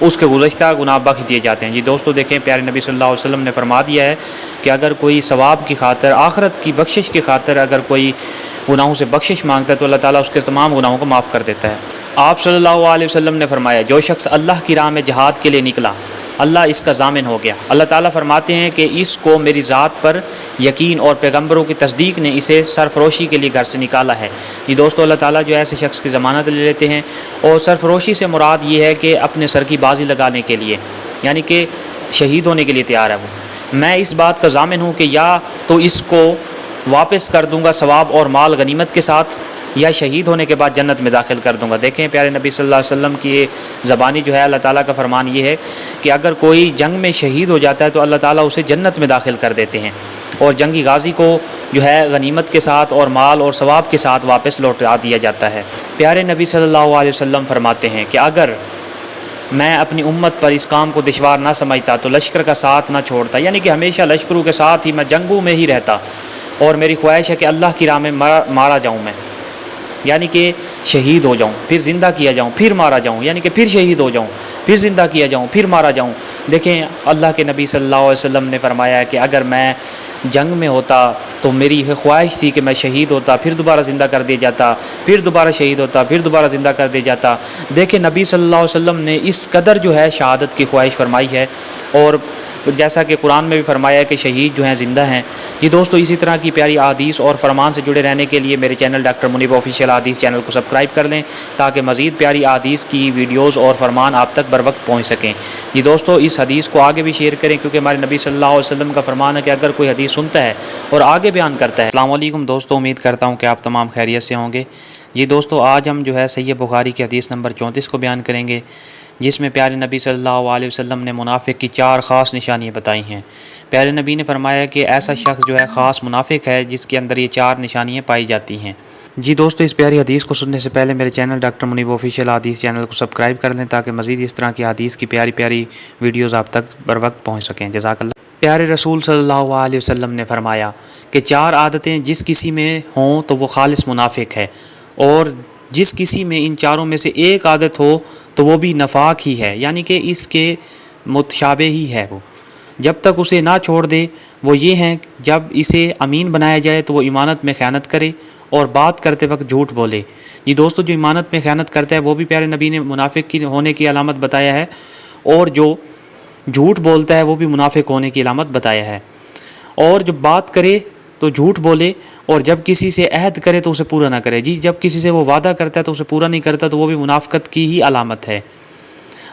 اس کے گزشتہ گناہ بخش دیے جاتے ہیں۔ جی دوستو دیکھیں پیارے نبی صلی اللہ علیہ وسلم نے فرما دیا ہے کہ اگر کوئی ثواب کی خاطر، آخرت کی بخشش کی خاطر اگر کوئی گناہوں سے بخشش مانگتا ہے تو اللہ تعالیٰ اس کے تمام گناہوں کو معاف کر دیتا ہے۔ آپ صلی اللہ علیہ وسلم نے فرمایا، جو شخص اللہ کی راہ میں جہاد کے لیے نکلا اللہ اس کا ضامن ہو گیا۔ اللہ تعالیٰ فرماتے ہیں کہ اس کو میری ذات پر یقین اور پیغمبروں کی تصدیق نے اسے سرفروشی کے لیے گھر سے نکالا ہے۔ یہ دوستو اللہ تعالیٰ جو ہے ایسے شخص کی ضمانت لے لیتے ہیں، اور سرفروشی سے مراد یہ ہے کہ اپنے سر کی بازی لگانے کے لیے، یعنی کہ شہید ہونے کے لیے تیار ہے وہ۔ میں اس بات کا ضامن ہوں کہ یا تو اس کو واپس کر دوں گا ثواب اور مال غنیمت کے ساتھ، یا شہید ہونے کے بعد جنت میں داخل کر دوں گا۔ دیکھیں پیارے نبی صلی اللہ علیہ وسلم کی یہ زبانی جو ہے اللہ تعالیٰ کا فرمان یہ ہے کہ اگر کوئی جنگ میں شہید ہو جاتا ہے تو اللہ تعالیٰ اسے جنت میں داخل کر دیتے ہیں، اور جنگی غازی کو جو ہے غنیمت کے ساتھ اور مال اور ثواب کے ساتھ واپس لوٹا دیا جاتا ہے۔ پیارے نبی صلی اللہ علیہ وسلم فرماتے ہیں کہ اگر میں اپنی امت پر اس کام کو دشوار نہ سمجھتا تو لشکر کا ساتھ نہ چھوڑتا، یعنی کہ ہمیشہ لشکروں کے ساتھ ہی میں جنگوں میں ہی رہتا، اور میری خواہش ہے کہ اللہ کی راہ میں مارا جاؤں میں، یعنی کہ شہید ہو جاؤں، پھر زندہ کیا جاؤں، پھر مارا جاؤں، یعنی کہ پھر شہید ہو جاؤں، پھر زندہ کیا جاؤں، پھر مارا جاؤں۔ دیکھیں اللہ کے نبی صلی اللہ علیہ وسلم نے فرمایا ہے کہ اگر میں جنگ میں ہوتا تو میری خواہش تھی کہ میں شہید ہوتا، پھر دوبارہ زندہ کر دیا جاتا، پھر دوبارہ شہید ہوتا، پھر دوبارہ زندہ کر دیا جاتا۔ دیکھیں نبی صلی اللہ علیہ وسلم نے اس قدر جو ہے شہادت کی خواہش فرمائی ہے، اور جیسا کہ قرآن میں بھی فرمایا ہے کہ شہید جو ہیں زندہ ہیں۔ یہ دوستو اسی طرح کی پیاری احادیث اور فرمان سے جڑے رہنے کے لیے میرے چینل ڈاکٹر منیب آفیشیل حدیث چینل کو سبسکرائب کر لیں تاکہ مزید پیاری احادیث کی ویڈیوز اور فرمان آپ تک بر وقت پہنچ سکیں۔ یہ دوستو اس حدیث کو آگے بھی شیئر کریں، کیونکہ ہمارے نبی صلی اللہ علیہ وسلم کا فرمان ہے کہ اگر کوئی حدیث سنتا ہے اور آگے بیان کرتا ہے۔ السلام علیکم دوستو، امید کرتا ہوں کہ آپ تمام خیریت سے ہوں گے۔ یہ دوستو آج ہم جو ہے صحیح بخاری کی حدیث نمبر 34 کو بیان کریں گے، جس میں پیارے نبی صلی اللہ علیہ وسلم نے منافق کی 4 خاص نشانیاں بتائی ہیں۔ پیارے نبی نے فرمایا کہ ایسا شخص جو ہے خاص منافق ہے جس کے اندر یہ 4 نشانیاں پائی جاتی ہیں۔ جی دوستو اس پیاری حدیث کو سننے سے پہلے میرے چینل ڈاکٹر منیب آفیشیل حدیث چینل کو سبسکرائب کر لیں تاکہ مزید اس طرح کی حدیث کی پیاری پیاری ویڈیوز آپ تک بر وقت پہنچ سکیں۔ جزاک اللہ۔ پیارے رسول صلی اللہ علیہ وسلم نے فرمایا کہ 4 عادتیں جس کسی میں ہوں تو وہ خالص منافق ہے، اور جس کسی میں ان 4 میں سے ایک عادت ہو تو وہ بھی نفاق ہی ہے، یعنی کہ اس کے متشابہ ہی ہے وہ، جب تک اسے نہ چھوڑ دے۔ وہ یہ ہیں، جب اسے امین بنایا جائے تو وہ امانت میں خیانت کرے اور بات کرتے وقت جھوٹ بولے۔ یہ دوستو جو امانت میں خیانت کرتا ہے وہ بھی پیارے نبی نے منافق کی ہونے کی علامت بتایا ہے، اور جو جھوٹ بولتا ہے وہ بھی منافق ہونے کی علامت بتایا ہے۔ اور جب بات کرے تو جھوٹ بولے، اور جب کسی سے عہد کرے تو اسے پورا نہ کرے۔ جی جب کسی سے وہ وعدہ کرتا ہے تو اسے پورا نہیں کرتا تو وہ بھی منافقت کی ہی علامت ہے۔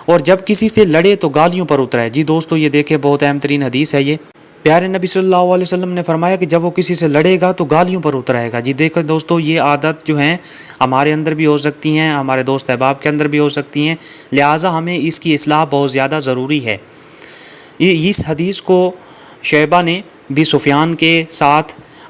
اور جب کسی سے لڑے تو گالیوں پر اترائے۔ جی دوستو یہ دیکھیں بہت اہم ترین حدیث ہے یہ۔ پیارے نبی صلی اللہ علیہ وسلم نے فرمایا کہ جب وہ کسی سے لڑے گا تو گالیوں پر اترائے گا۔ جی دیکھیں دوستو یہ عادت جو ہیں ہمارے اندر بھی ہو سکتی ہیں، ہمارے دوست احباب کے اندر بھی ہو سکتی ہیں، لہٰذا ہمیں اس کی اصلاح بہت زیادہ ضروری ہے۔ اس حدیث کو شعبہ نے بھی سفیان کے ساتھ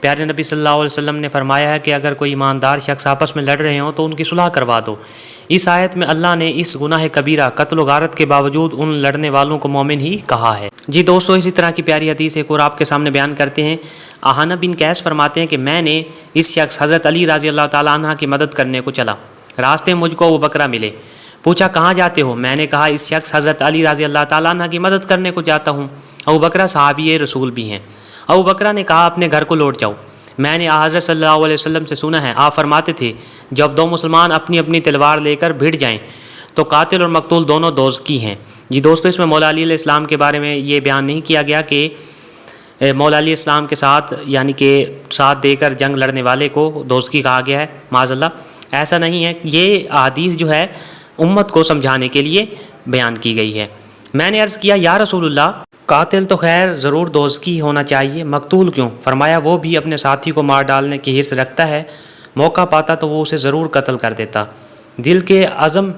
پیارے نبی صلی اللہ علیہ وسلم نے فرمایا ہے کہ اگر کوئی ایماندار شخص آپس میں لڑ رہے ہوں تو ان کی صلح کروا دو۔ اس آیت میں اللہ نے اس گناہ کبیرہ قتل و غارت کے باوجود ان لڑنے والوں کو مومن ہی کہا ہے۔ جی دوستو، اسی طرح کی پیاری حدیث ایک اور آپ کے سامنے بیان کرتے ہیں۔ آہانہ بن قیس فرماتے ہیں کہ میں نے اس شخص حضرت علی رضی اللہ تعالیٰ عنہ کی مدد کرنے کو چلا، راستے میں مجھ کو ابو بکرہ ملے، پوچھا کہاں جاتے ہو؟ میں نے کہا اس شخص حضرت علی رضی اللہ تعالیٰ عنہ کی مدد کرنے کو جاتا ہوں۔ ابو بکرہ صحابی رسول بھی ہیں۔ ابو بکرہ نے کہا اپنے گھر کو لوٹ جاؤ، میں نے حضرت صلی اللہ علیہ وسلم سے سنا ہے، آپ فرماتے تھے جب دو مسلمان اپنی اپنی تلوار لے کر بھڑ جائیں تو قاتل اور مقتول دونوں دوزخی ہیں۔ جی دوستو، اس میں مولا علی علیہ السلام کے بارے میں یہ بیان نہیں کیا گیا کہ مولا علیہ السلام کے ساتھ یعنی کہ ساتھ دے کر جنگ لڑنے والے کو دوزخی کہا گیا ہے، معاذ اللہ، ایسا نہیں ہے۔ یہ حدیث جو ہے امت کو سمجھانے کے لیے بیان کی گئی ہے۔ میں نے عرض کیا یا رسول اللہ، قاتل تو خیر ضرور دوزخی ہونا چاہیے، مقتول کیوں؟ فرمایا وہ بھی اپنے ساتھی کو مار ڈالنے کی حرص رکھتا ہے، موقع پاتا تو وہ اسے ضرور قتل کر دیتا، دل کے عزم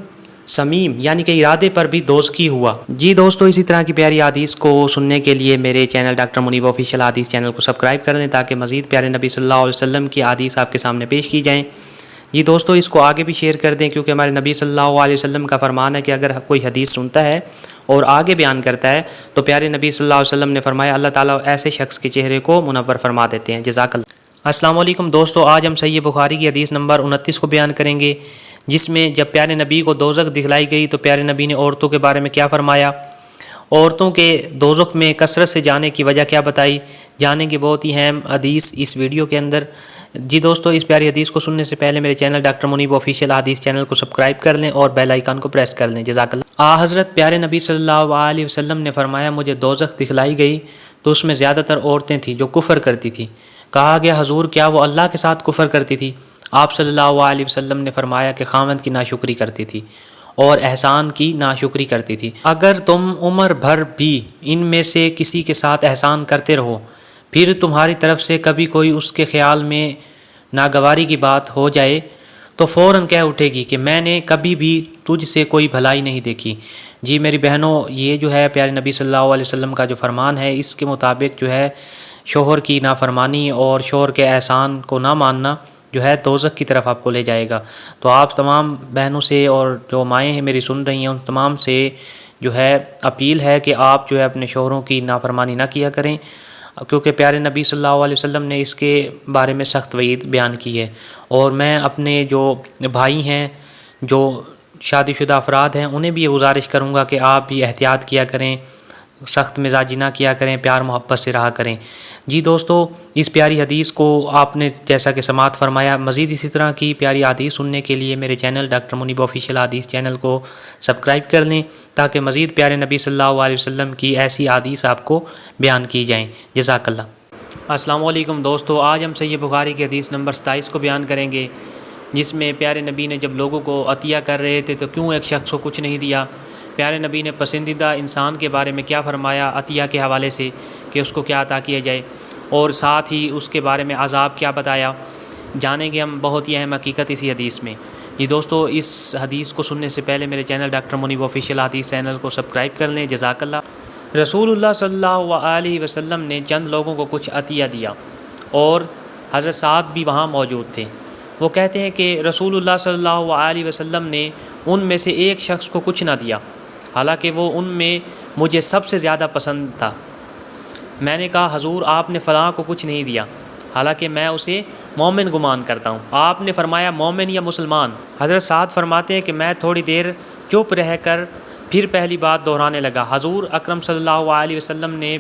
سمیم یعنی کہ ارادے پر بھی دوزخی ہوا۔ جی دوستو، اسی طرح کی پیاری حدیث کو سننے کے لیے میرے چینل ڈاکٹر منیب آفیشیل حدیث چینل کو سبسکرائب کر دیں تاکہ مزید پیارے نبی صلی اللہ علیہ وسلم کی حدیث آپ کے سامنے پیش کی جائیں۔ جی دوستو، اس کو آگے بھی شیئر کر دیں کیونکہ ہمارے نبی صلی اللہ علیہ وسلم کا فرمان ہے کہ اگر کوئی حدیث سنتا ہے اور آگے بیان کرتا ہے تو پیارے نبی صلی اللہ علیہ وسلم نے فرمایا اللہ تعالیٰ ایسے شخص کے چہرے کو منور فرما دیتے ہیں۔ جزاک اللہ۔ السلام علیکم دوستو، آج ہم صحیح بخاری کی حدیث نمبر 29 کو بیان کریں گے، جس میں جب پیارے نبی کو دوزخ دکھلائی گئی تو پیارے نبی نے عورتوں کے بارے میں کیا فرمایا، عورتوں کے دوزخ میں کثرت سے جانے کی وجہ کیا بتائی، جانیں گے بہت ہی اہم حدیث اس ویڈیو کے اندر۔ جی دوستو، اس پیاری حدیث کو سننے سے پہلے میرے چینل ڈاکٹر منیب آفیشیل حدیث چینل کو سبسکرائب کر لیں اور بیل آئیکن کو پریس کر لیں۔ جزاک اللہ۔ حضرت پیارے نبی صلی اللہ علیہ وسلم نے فرمایا مجھے دوزخ دکھلائی گئی تو اس میں زیادہ تر عورتیں تھیں جو کفر کرتی تھیں۔ کہا گیا حضور کیا وہ اللہ کے ساتھ کفر کرتی تھی؟ آپ صلی اللہ علیہ وسلم نے فرمایا کہ خاوند کی ناشکری کرتی تھی اور احسان کی ناشکری کرتی تھی۔ اگر تم عمر بھر بھی ان میں سے کسی کے ساتھ احسان کرتے رہو، پھر تمہاری طرف سے کبھی کوئی اس کے خیال میں ناگواری کی بات ہو جائے تو فوراً کہہ اٹھے گی کہ میں نے کبھی بھی تجھ سے کوئی بھلائی نہیں دیکھی۔ جی میری بہنوں، یہ جو ہے پیارے نبی صلی اللہ علیہ وسلم کا جو فرمان ہے، اس کے مطابق جو ہے شوہر کی نافرمانی اور شوہر کے احسان کو نہ ماننا جو ہے دوزخ کی طرف آپ کو لے جائے گا۔ تو آپ تمام بہنوں سے اور جو مائیں ہیں میری سن رہی ہیں ان تمام سے جو ہے اپیل ہے کہ آپ جو ہے اپنے شوہروں کی نافرمانی نہ کیا کریں، کیونکہ پیارے نبی صلی اللہ علیہ وسلم نے اس کے بارے میں سخت وعید بیان کی ہے۔ اور میں اپنے جو بھائی ہیں جو شادی شدہ افراد ہیں انہیں بھی یہ گزارش کروں گا کہ آپ بھی احتیاط کیا کریں، سخت مزاجی نہ کیا کریں، پیار محبت سے رہا کریں۔ جی دوستو، اس پیاری حدیث کو آپ نے جیسا کہ سماعت فرمایا، مزید اسی طرح کی پیاری حدیث سننے کے لیے میرے چینل ڈاکٹر منیب آفیشیل حدیث چینل کو سبسکرائب کر لیں تاکہ مزید پیارے نبی صلی اللہ علیہ وسلم کی ایسی حدیث آپ کو بیان کی جائیں۔ جزاک اللہ۔ السلام علیکم دوستو، آج ہم صحیح بخاری کی حدیث نمبر 27 کو بیان کریں گے، جس میں پیارے نبی نے جب لوگوں کو عطیہ کر رہے تھے تو کیوں ایک شخص کو کچھ نہیں دیا، پیارے نبی نے پسندیدہ انسان کے بارے میں کیا فرمایا عطیہ کے حوالے سے کہ اس کو کیا عطا کیا جائے، اور ساتھ ہی اس کے بارے میں عذاب کیا بتایا، جانیں گے ہم بہت ہی اہم حقیقت اسی حدیث میں۔ جی دوستو، اس حدیث کو سننے سے پہلے میرے چینل ڈاکٹر منیب آفیشیل حدیث چینل کو سبسکرائب کر لیں۔ جزاک اللہ۔ رسول اللہ صلی اللہ علیہ وسلم نے چند لوگوں کو کچھ عطیہ دیا اور حضرت سعد بھی وہاں موجود تھے۔ وہ کہتے ہیں کہ رسول اللہ صلی اللہ علیہ وسلم نے ان میں سے ایک شخص کو کچھ نہ دیا، حالانکہ وہ ان میں مجھے سب سے زیادہ پسند تھا۔ میں نے کہا حضور آپ نے فلاں کو کچھ نہیں دیا، حالانکہ میں اسے مومن گمان کرتا ہوں۔ آپ نے فرمایا مومن یا مسلمان؟ حضرت سعد فرماتے ہیں کہ میں تھوڑی دیر چپ رہ کر پھر پہلی بات دہرانے لگا۔ حضور اکرم صلی اللہ علیہ وسلم نے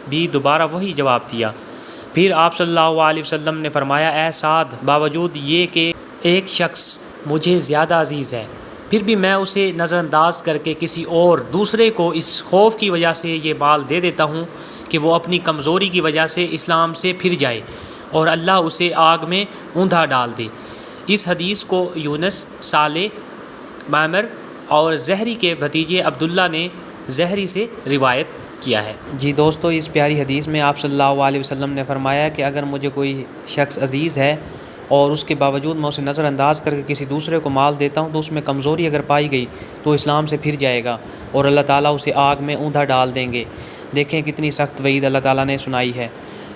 بھی دوبارہ وہی جواب دیا۔ پھر آپ صلی اللہ علیہ وسلم نے فرمایا اے سعد، باوجود یہ کہ ایک شخص مجھے زیادہ عزیز ہے، پھر بھی میں اسے نظر انداز کر کے کسی اور دوسرے کو اس خوف کی وجہ سے یہ مال دے دیتا ہوں کہ وہ اپنی کمزوری کی وجہ سے اسلام سے پھر جائے اور اللہ اسے آگ میں اوندھا ڈال دے۔ اس حدیث کو یونس، صالح، معمر اور زہری کے بھتیجے عبداللہ نے زہری سے روایت کیا ہے۔ جی دوستو، اس پیاری حدیث میں آپ صلی اللہ علیہ وسلم نے فرمایا کہ اگر مجھے کوئی شخص عزیز ہے اور اس کے باوجود میں اسے نظر انداز کر کے کسی دوسرے کو مال دیتا ہوں تو اس میں کمزوری اگر پائی گئی تو اسلام سے پھر جائے گا اور اللہ تعالیٰ اسے آگ میں اوندھا ڈال دیں گے۔ دیکھیں کتنی سخت وعید اللہ تعالیٰ نے سنائی ہے۔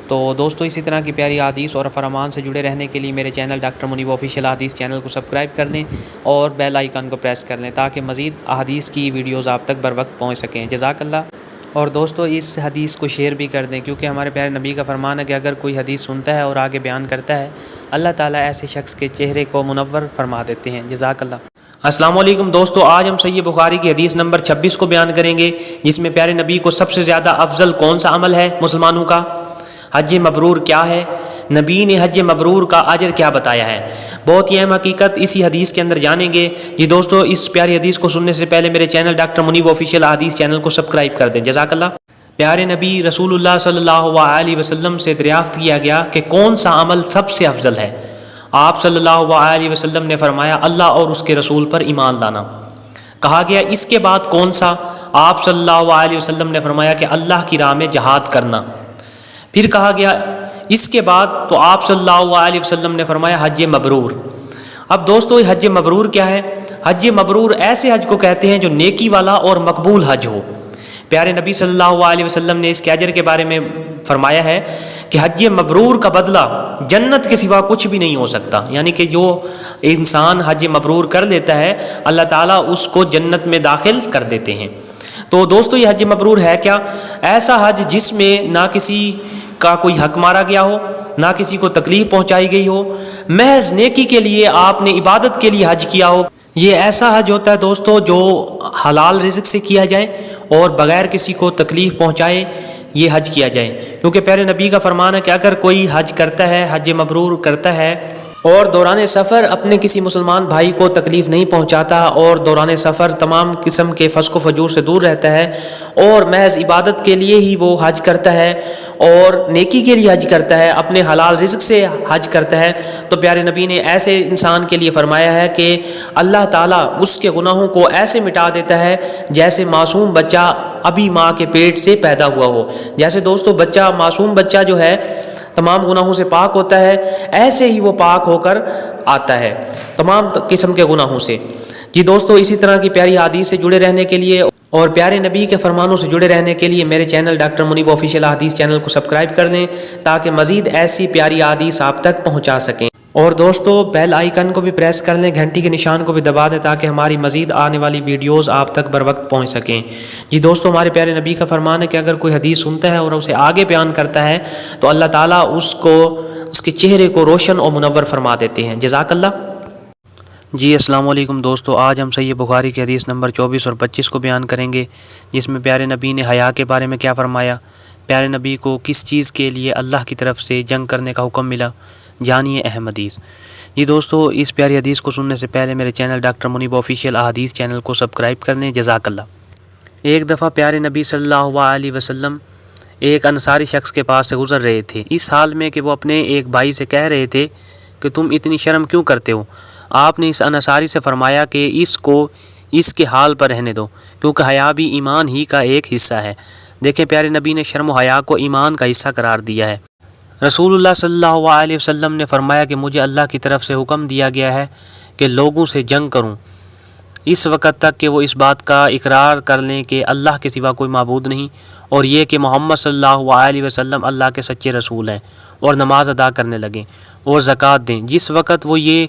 تو دوستو اسی طرح کی پیاری حدیث اور فرمان سے جڑے رہنے کے لیے میرے چینل ڈاکٹر منیب آفیشیل حدیث چینل کو سبسکرائب کر دیں اور بیل آئیکن کو پریس کر لیں تاکہ مزید احادیث کی ویڈیوز آپ تک بر وقت پہنچ سکیں۔ جزاک اللہ۔ اور دوستو اس حدیث کو شیئر بھی کر دیں، کیونکہ ہمارے پیارے نبی کا فرمان ہے کہ اگر کوئی حدیث سنتا ہے اور آگے بیان کرتا ہے، اللہ تعالیٰ ایسے شخص کے چہرے کو منور فرما دیتے ہیں۔ جزاک اللہ۔ السلام علیکم دوستو، آج ہم صحیح بخاری کی حدیث نمبر 26 کو بیان کریں گے، جس میں پیارے نبی کو سب سے زیادہ افضل کون سا عمل ہے مسلمانوں کا، حج مبرور کیا ہے، نبی نے حج مبرور کا اجر کیا بتایا ہے۔ بہت ہی اہم حقیقت اسی حدیث کے اندر جانیں گے۔ جی دوستو، اس پیاری حدیث کو سننے سے پہلے میرے چینل ڈاکٹر منیب آفیشیل حدیث چینل کو سبسکرائب کر دیں۔ جزاک اللہ۔ پیارے نبی رسول اللہ صلی اللہ علیہ وسلم سے دریافت کیا گیا کہ کون سا عمل سب سے افضل ہے۔ آپ صلی اللہ علیہ وسلم نے فرمایا اللہ اور اس کے رسول پر ایمان لانا۔ کہا گیا اس کے بعد کون سا؟ آپ صلی اللہ علیہ وسلم نے فرمایا کہ اللہ کی راہ میں جہاد کرنا۔ پھر کہا گیا اس کے بعد، تو آپ صلی اللہ علیہ وسلم نے فرمایا حج مبرور۔ اب دوستو یہ حج مبرور کیا ہے؟ حج مبرور ایسے حج کو کہتے ہیں جو نیکی والا اور مقبول حج ہو۔ پیارے نبی صلی اللہ علیہ وسلم نے اس کے اجر کے بارے میں فرمایا ہے کہ حج مبرور کا بدلہ جنت کے سوا کچھ بھی نہیں ہو سکتا، یعنی کہ جو انسان حج مبرور کر لیتا ہے اللہ تعالیٰ اس کو جنت میں داخل کر دیتے ہیں۔ تو دوستو یہ حج مبرور ہے کیا؟ ایسا حج جس میں نہ کسی کا کوئی حق مارا گیا ہو، نہ کسی کو تکلیف پہنچائی گئی ہو، محض نیکی کے لیے آپ نے عبادت کے لیے حج کیا ہو۔ یہ ایسا حج ہوتا ہے دوستو جو حلال رزق سے کیا جائے اور بغیر کسی کو تکلیف پہنچائے یہ حج کیا جائے، کیونکہ پیارے نبی کا فرمان ہے کہ اگر کوئی حج کرتا ہے، حج مبرور کرتا ہے اور دوران سفر اپنے کسی مسلمان بھائی کو تکلیف نہیں پہنچاتا اور دوران سفر تمام قسم کے فسق و فجور سے دور رہتا ہے اور محض عبادت کے لیے ہی وہ حج کرتا ہے اور نیکی کے لیے حج کرتا ہے، اپنے حلال رزق سے حج کرتا ہے، تو پیارے نبی نے ایسے انسان کے لیے فرمایا ہے کہ اللہ تعالیٰ اس کے گناہوں کو ایسے مٹا دیتا ہے جیسے معصوم بچہ ابھی ماں کے پیٹ سے پیدا ہوا ہو۔ جیسے دوستو بچہ، معصوم بچہ جو ہے تمام گناہوں سے پاک ہوتا ہے، ایسے ہی وہ پاک ہو کر آتا ہے تمام قسم کے گناہوں سے۔ جی دوستو، اسی طرح کی پیاری حدیث سے جڑے رہنے کے لیے اور پیارے نبی کے فرمانوں سے جڑے رہنے کے لیے میرے چینل ڈاکٹر منیب آفیشیل حدیث چینل کو سبسکرائب کر دیں تاکہ مزید ایسی پیاری حدیث آپ تک پہنچا سکیں۔ اور دوستو بیل آئیکن کو بھی پریس کر لیں، گھنٹی کے نشان کو بھی دبا دیں تاکہ ہماری مزید آنے والی ویڈیوز آپ تک بر وقت پہنچ سکیں۔ جی دوستو، ہمارے پیارے نبی کا فرمان ہے کہ اگر کوئی حدیث سنتا ہے اور اسے آگے بیان کرتا ہے تو اللہ تعالیٰ اس کے چہرے کو روشن اور منور فرما دیتے ہیں۔ جزاک اللہ۔ جی السلام علیکم دوستو، آج ہم صحیح بخاری کی حدیث نمبر 24 اور 25 کو بیان کریں گے، جس میں پیارے نبی نے حیا کے بارے میں کیا فرمایا، پیارے نبی کو کس چیز کے لیے اللہ کی طرف سے جنگ کرنے کا حکم ملا، جانیے اہم حدیث۔ جی دوستو، اس پیاری حدیث کو سننے سے پہلے میرے چینل ڈاکٹر منیب آفیشیل حدیث چینل کو سبسکرائب کر لیں۔ جزاک اللہ۔ ایک دفعہ پیارے نبی صلی اللہ علیہ وسلم ایک انصاری شخص کے پاس سے گزر رہے تھے، اس حال میں کہ وہ اپنے ایک بھائی سے کہہ رہے تھے کہ تم اتنی شرم کیوں کرتے ہو۔ آپ نے اس انصاری سے فرمایا کہ اس کو اس کے حال پر رہنے دو، کیونکہ حیا بھی ایمان ہی کا ایک حصہ ہے۔ دیکھیں پیارے نبی نے شرم و حیا کو ایمان کا حصہ قرار دیا ہے۔ رسول اللہ صلی اللہ علیہ وسلم نے فرمایا کہ مجھے اللہ کی طرف سے حکم دیا گیا ہے کہ لوگوں سے جنگ کروں اس وقت تک کہ وہ اس بات کا اقرار کر لیں کہ اللہ کے سوا کوئی معبود نہیں، اور یہ کہ محمد صلی اللہ علیہ وسلم اللہ کے سچے رسول ہیں، اور نماز ادا کرنے لگیں اور زکوٰۃ دیں۔ جس وقت وہ یہ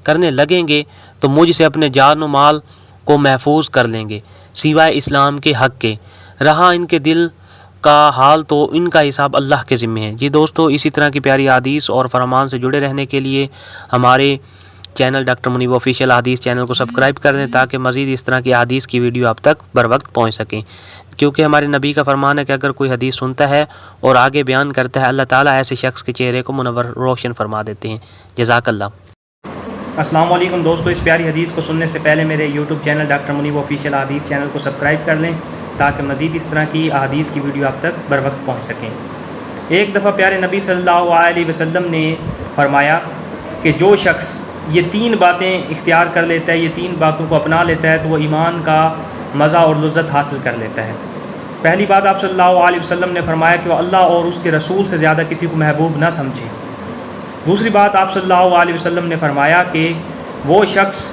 کرنے لگیں گے تو مجھ سے اپنے جان و مال کو محفوظ کر لیں گے سوائے اسلام کے حق کے، رہا ان کے دل کا حال تو ان کا حساب اللہ کے ذمہ ہے۔ جی دوستو، اسی طرح کی پیاری حدیث اور فرمان سے جڑے رہنے کے لیے ہمارے چینل ڈاکٹر منیب آفیشیل حدیث چینل کو سبسکرائب کر دیں تاکہ مزید اس طرح کی حدیث کی ویڈیو آپ تک بر وقت پہنچ سکیں، کیونکہ ہمارے نبی کا فرمان ہے کہ اگر کوئی حدیث سنتا ہے اور آگے بیان کرتا ہے اللہ تعالیٰ ایسے شخص کے چہرے کو منور روشن فرما دیتے ہیں۔ جزاک اللہ۔ السلام علیکم دوستو، اس پیاری حدیث کو سننے سے پہلے میرے یوٹیوب چینل ڈاکٹر منیب آفیشیل حدیث چینل کو سبسکرائب کر لیں تاکہ مزید اس طرح کی احادیث کی ویڈیو آپ تک بر وقت پہنچ سکیں۔ ایک دفعہ پیارے نبی صلی اللہ علیہ وسلم نے فرمایا کہ جو شخص یہ 3 باتیں اختیار کر لیتا ہے، یہ 3 باتوں کو اپنا لیتا ہے تو وہ ایمان کا مزہ اور لذت حاصل کر لیتا ہے۔ پہلی بات آپ صلی اللہ علیہ وسلم نے فرمایا کہ وہ اللہ اور اس کے رسول سے زیادہ کسی کو محبوب نہ سمجھے۔ دوسری بات آپ صلی اللہ علیہ وسلم نے فرمایا کہ وہ شخص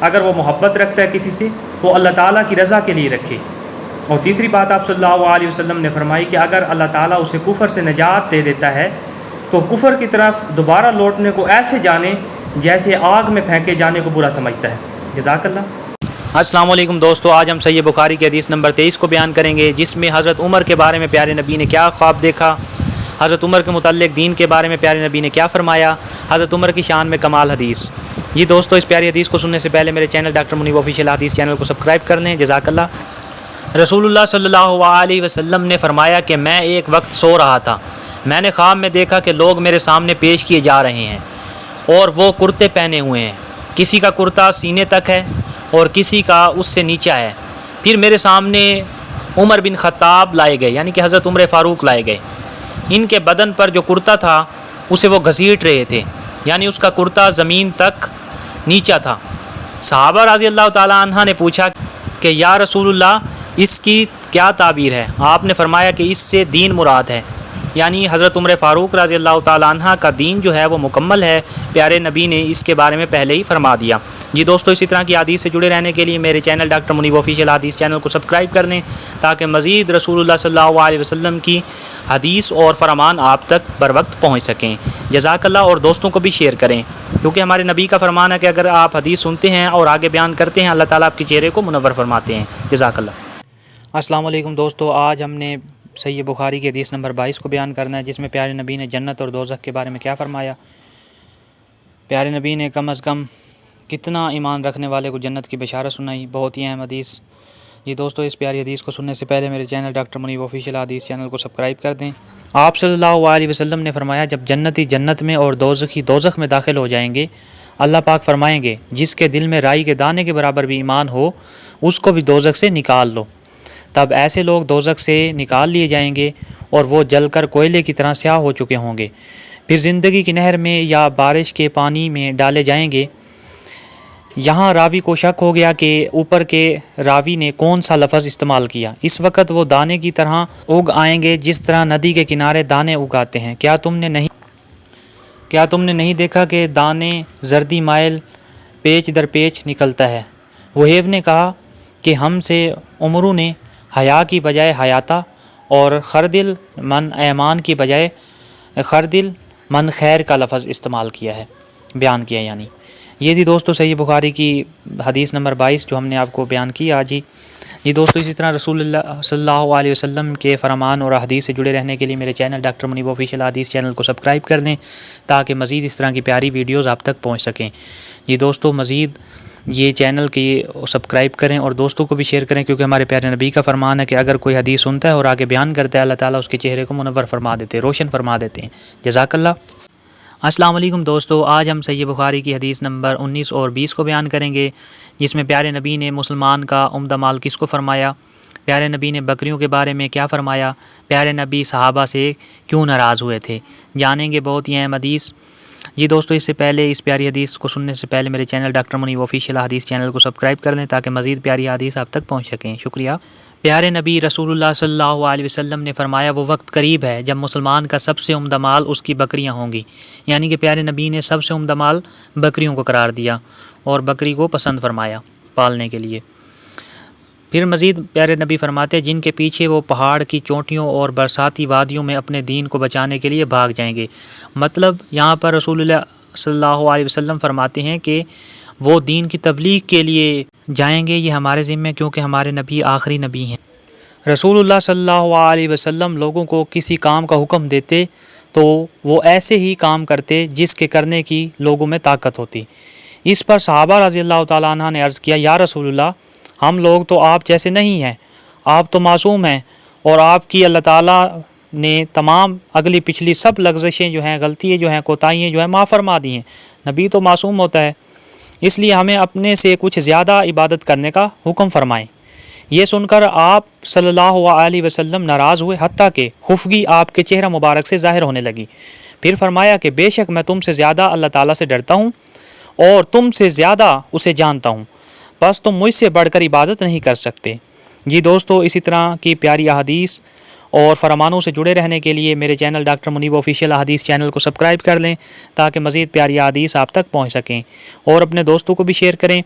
اگر وہ محبت رکھتا ہے کسی سے تو اللہ تعالیٰ کی رضا کے لیے رکھے، اور تیسری بات آپ صلی اللہ علیہ وسلم نے فرمائی کہ اگر اللہ تعالیٰ اسے کفر سے نجات دے دیتا ہے تو کفر کی طرف دوبارہ لوٹنے کو ایسے جانے جیسے آگ میں پھینکے جانے کو برا سمجھتا ہے۔ جزاک اللہ۔ السلام علیکم دوستو، آج ہم صحیح بخاری کی حدیث نمبر 23 کو بیان کریں گے، جس میں حضرت عمر کے بارے میں پیارے نبی نے کیا خواب دیکھا، حضرت عمر کے متعلق دین کے بارے میں پیارے نبی نے کیا فرمایا، حضرت عمر کی شان میں کمال حدیث۔ جی دوستو، اس پیاری حدیث کو سننے سے پہلے میرے چینل ڈاکٹر منیب آفیشیل حدیث چینل کو سبسکرائب کر لیں۔ جزاک اللہ۔ رسول اللہ صلی اللہ علیہ وسلم نے فرمایا کہ میں ایک وقت سو رہا تھا، میں نے خواب میں دیکھا کہ لوگ میرے سامنے پیش کیے جا رہے ہیں اور وہ کرتے پہنے ہوئے ہیں، کسی کا کرتا سینے تک ہے اور کسی کا اس سے نیچا ہے۔ پھر میرے سامنے عمر بن خطاب لائے گئے، یعنی کہ حضرت عمر فاروق لائے گئے۔ ان کے بدن پر جو کرتا تھا اسے وہ گھسیٹ رہے تھے، یعنی اس کا کرتا زمین تک نیچا تھا۔ صحابہ رضی اللہ تعالیٰ عنہ نے پوچھا کہ یا رسول اللہ، اس کی کیا تعبیر ہے؟ آپ نے فرمایا کہ اس سے دین مراد ہے، یعنی حضرت عمر فاروق رضی اللہ تعالیٰ عنہ کا دین جو ہے وہ مکمل ہے۔ پیارے نبی نے اس کے بارے میں پہلے ہی فرما دیا۔ جی دوستو، اسی طرح کی حدیث سے جڑے رہنے کے لیے میرے چینل ڈاکٹر منیب آفیشیل حدیث چینل کو سبسکرائب کر دیں، تاکہ مزید رسول اللہ صلی اللہ علیہ وسلم کی حدیث اور فرمان آپ تک بر وقت پہنچ سکیں۔ جزاک اللہ۔ اور دوستوں کو بھی شیئر کریں، کیونکہ ہمارے نبی کا فرمان ہے کہ اگر آپ حدیث سنتے ہیں اور آگے بیان کرتے ہیں، اللہ تعالیٰ آپ کے چہرے کو منور فرماتے ہیں۔ جزاک اللہ۔ السلام علیکم دوستو، آج ہم نے صحیح بخاری کی حدیث نمبر 22 کو بیان کرنا ہے، جس میں پیارے نبی نے جنت اور دوزخ کے بارے میں کیا فرمایا۔ پیارے نبی نے کم از کم کتنا ایمان رکھنے والے کو جنت کی بشارت سنائی، بہت ہی اہم حدیث۔ جی دوستو، اس پیاری حدیث کو سننے سے پہلے میرے چینل ڈاکٹر منیب آفیشیل حدیث چینل کو سبسکرائب کر دیں۔ آپ صلی اللہ علیہ وسلم نے فرمایا، جب جنتی جنت میں اور دوزخی دوزخ میں داخل ہو جائیں گے، اللہ پاک فرمائیں گے جس کے دل میں رائی کے دانے کے برابر بھی ایمان ہو اس کو بھی دوزخ سے نکال لو۔ تب ایسے لوگ دوزخ سے نکال لیے جائیں گے اور وہ جل کر کوئلے کی طرح سیاہ ہو چکے ہوں گے، پھر زندگی کی نہر میں یا بارش کے پانی میں ڈالے جائیں گے۔ یہاں راوی کو شک ہو گیا کہ اوپر کے راوی نے کون سا لفظ استعمال کیا۔ اس وقت وہ دانے کی طرح اگ آئیں گے جس طرح ندی کے کنارے دانے اگاتے ہیں۔ کیا تم نے نہیں دیکھا کہ دانے زردی مائل پیچ در پیچ نکلتا ہے؟ وہیب نے کہا کہ ہم سے عمرو نے حیا کی بجائے حیاتا اور خردل من ایمان کی بجائے خردل من خیر کا لفظ استعمال کیا ہے، بیان کیا۔ یعنی یہ تھی دوستو صحیح بخاری کی حدیث نمبر 22 جو ہم نے آپ کو بیان کی آج ہی۔ یہ دوستو، اسی طرح رسول اللہ صلی اللہ علیہ وسلم کے فرمان اور حدیث سے جڑے رہنے کے لیے میرے چینل ڈاکٹر منیب آفیشیل حدیث چینل کو سبسکرائب کر دیں، تاکہ مزید اس طرح کی پیاری ویڈیوز آپ تک پہنچ سکیں۔ یہ دوستو، مزید یہ چینل کی سبسکرائب کریں اور دوستوں کو بھی شیئر کریں، کیونکہ ہمارے پیارے نبی کا فرمان ہے کہ اگر کوئی حدیث سنتا ہے اور آگے بیان کرتا ہے، اللہ تعالیٰ اس کے چہرے کو منور فرما دیتے ہیں، روشن فرما دیتے ہیں۔ جزاک اللہ۔ السلام علیکم دوستو، آج ہم صحیح بخاری کی حدیث نمبر 19 اور 20 کو بیان کریں گے، جس میں پیارے نبی نے مسلمان کا عمدہ مال کس کو فرمایا، پیارے نبی نے بکریوں کے بارے میں کیا فرمایا، پیارے نبی صحابہ سے کیوں ناراض ہوئے تھے، جانیں گے بہت ہی اہم حدیث۔ جی دوستو، اس سے پہلے اس پیاری حدیث کو سننے سے پہلے میرے چینل ڈاکٹر منیب آفیشیل حدیث چینل کو سبسکرائب کر لیں، تاکہ مزید پیاری حدیث آپ تک پہنچ سکیں۔ شکریہ۔ پیارے نبی رسول اللہ صلی اللہ علیہ وسلم نے فرمایا، وہ وقت قریب ہے جب مسلمان کا سب سے عمدہ مال اس کی بکریاں ہوں گی، یعنی کہ پیارے نبی نے سب سے عمدہ مال بکریوں کو قرار دیا اور بکری کو پسند فرمایا پالنے کے لیے۔ پھر مزید پیارے نبی فرماتے ہیں، جن کے پیچھے وہ پہاڑ کی چوٹیوں اور برساتی وادیوں میں اپنے دین کو بچانے کے لیے بھاگ جائیں گے۔ مطلب یہاں پر رسول اللہ صلی اللہ علیہ وسلم فرماتے ہیں کہ وہ دین کی تبلیغ کے لیے جائیں گے، یہ ہمارے ذمہ ہے، کیونکہ ہمارے نبی آخری نبی ہیں۔ رسول اللہ صلی اللہ علیہ وسلم لوگوں کو کسی کام کا حکم دیتے تو وہ ایسے ہی کام کرتے جس کے کرنے کی لوگوں میں طاقت ہوتی۔ اس پر صحابہ رضی اللہ تعالیٰ عنہ نے عرض کیا، یا رسول اللہ، ہم لوگ تو آپ جیسے نہیں ہیں، آپ تو معصوم ہیں اور آپ کی اللہ تعالیٰ نے تمام اگلی پچھلی سب لغزشیں جو ہیں، غلطیاں جو ہیں، کوتاہیاں جو ہیں معاف فرما دی ہیں۔ نبی تو معصوم ہوتا ہے، اس لیے ہمیں اپنے سے کچھ زیادہ عبادت کرنے کا حکم فرمائیں۔ یہ سن کر آپ صلی اللہ علیہ وسلم ناراض ہوئے، حتیٰ کہ خفگی آپ کے چہرہ مبارک سے ظاہر ہونے لگی۔ پھر فرمایا کہ بے شک میں تم سے زیادہ اللہ تعالیٰ سے ڈرتا ہوں اور تم سے زیادہ اسے جانتا ہوں، بس تم مجھ سے بڑھ کر عبادت نہیں کر سکتے۔ جی دوستو، اسی طرح کی پیاری احادیث اور فرمانوں سے جڑے رہنے کے لیے میرے چینل ڈاکٹر منیب آفیشیل حدیث چینل کو سبسکرائب کر لیں، تاکہ مزید پیاری احادیث آپ تک پہنچ سکیں، اور اپنے دوستوں کو بھی شیئر کریں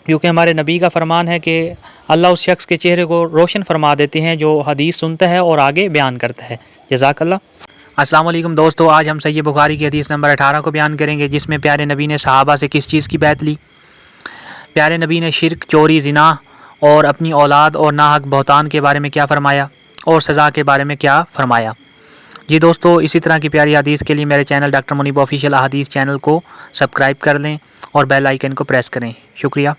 کیونکہ ہمارے نبی کا فرمان ہے کہ اللہ اس شخص کے چہرے کو روشن فرما دیتے ہیں جو حدیث سنتا ہے اور آگے بیان کرتا ہے۔ جزاک اللہ۔ السلام علیکم دوستو، آج ہم صحیح بخاری کی حدیث نمبر 18 کو بیان کریں گے، جس میں پیارے نبی نے صحابہ سے کس چیز کی بیعت لی۔ پیارے نبی نے شرک، چوری، زنا اور اپنی اولاد اور ناحق بہتان کے بارے میں کیا فرمایا اور سزا کے بارے میں کیا فرمایا۔ جی دوستو، اسی طرح کی پیاری حدیث کے لیے میرے چینل ڈاکٹر منیب آفیشیل احادیث چینل کو سبسکرائب کر لیں اور بیل آئیکن کو پریس کریں۔ شکریہ۔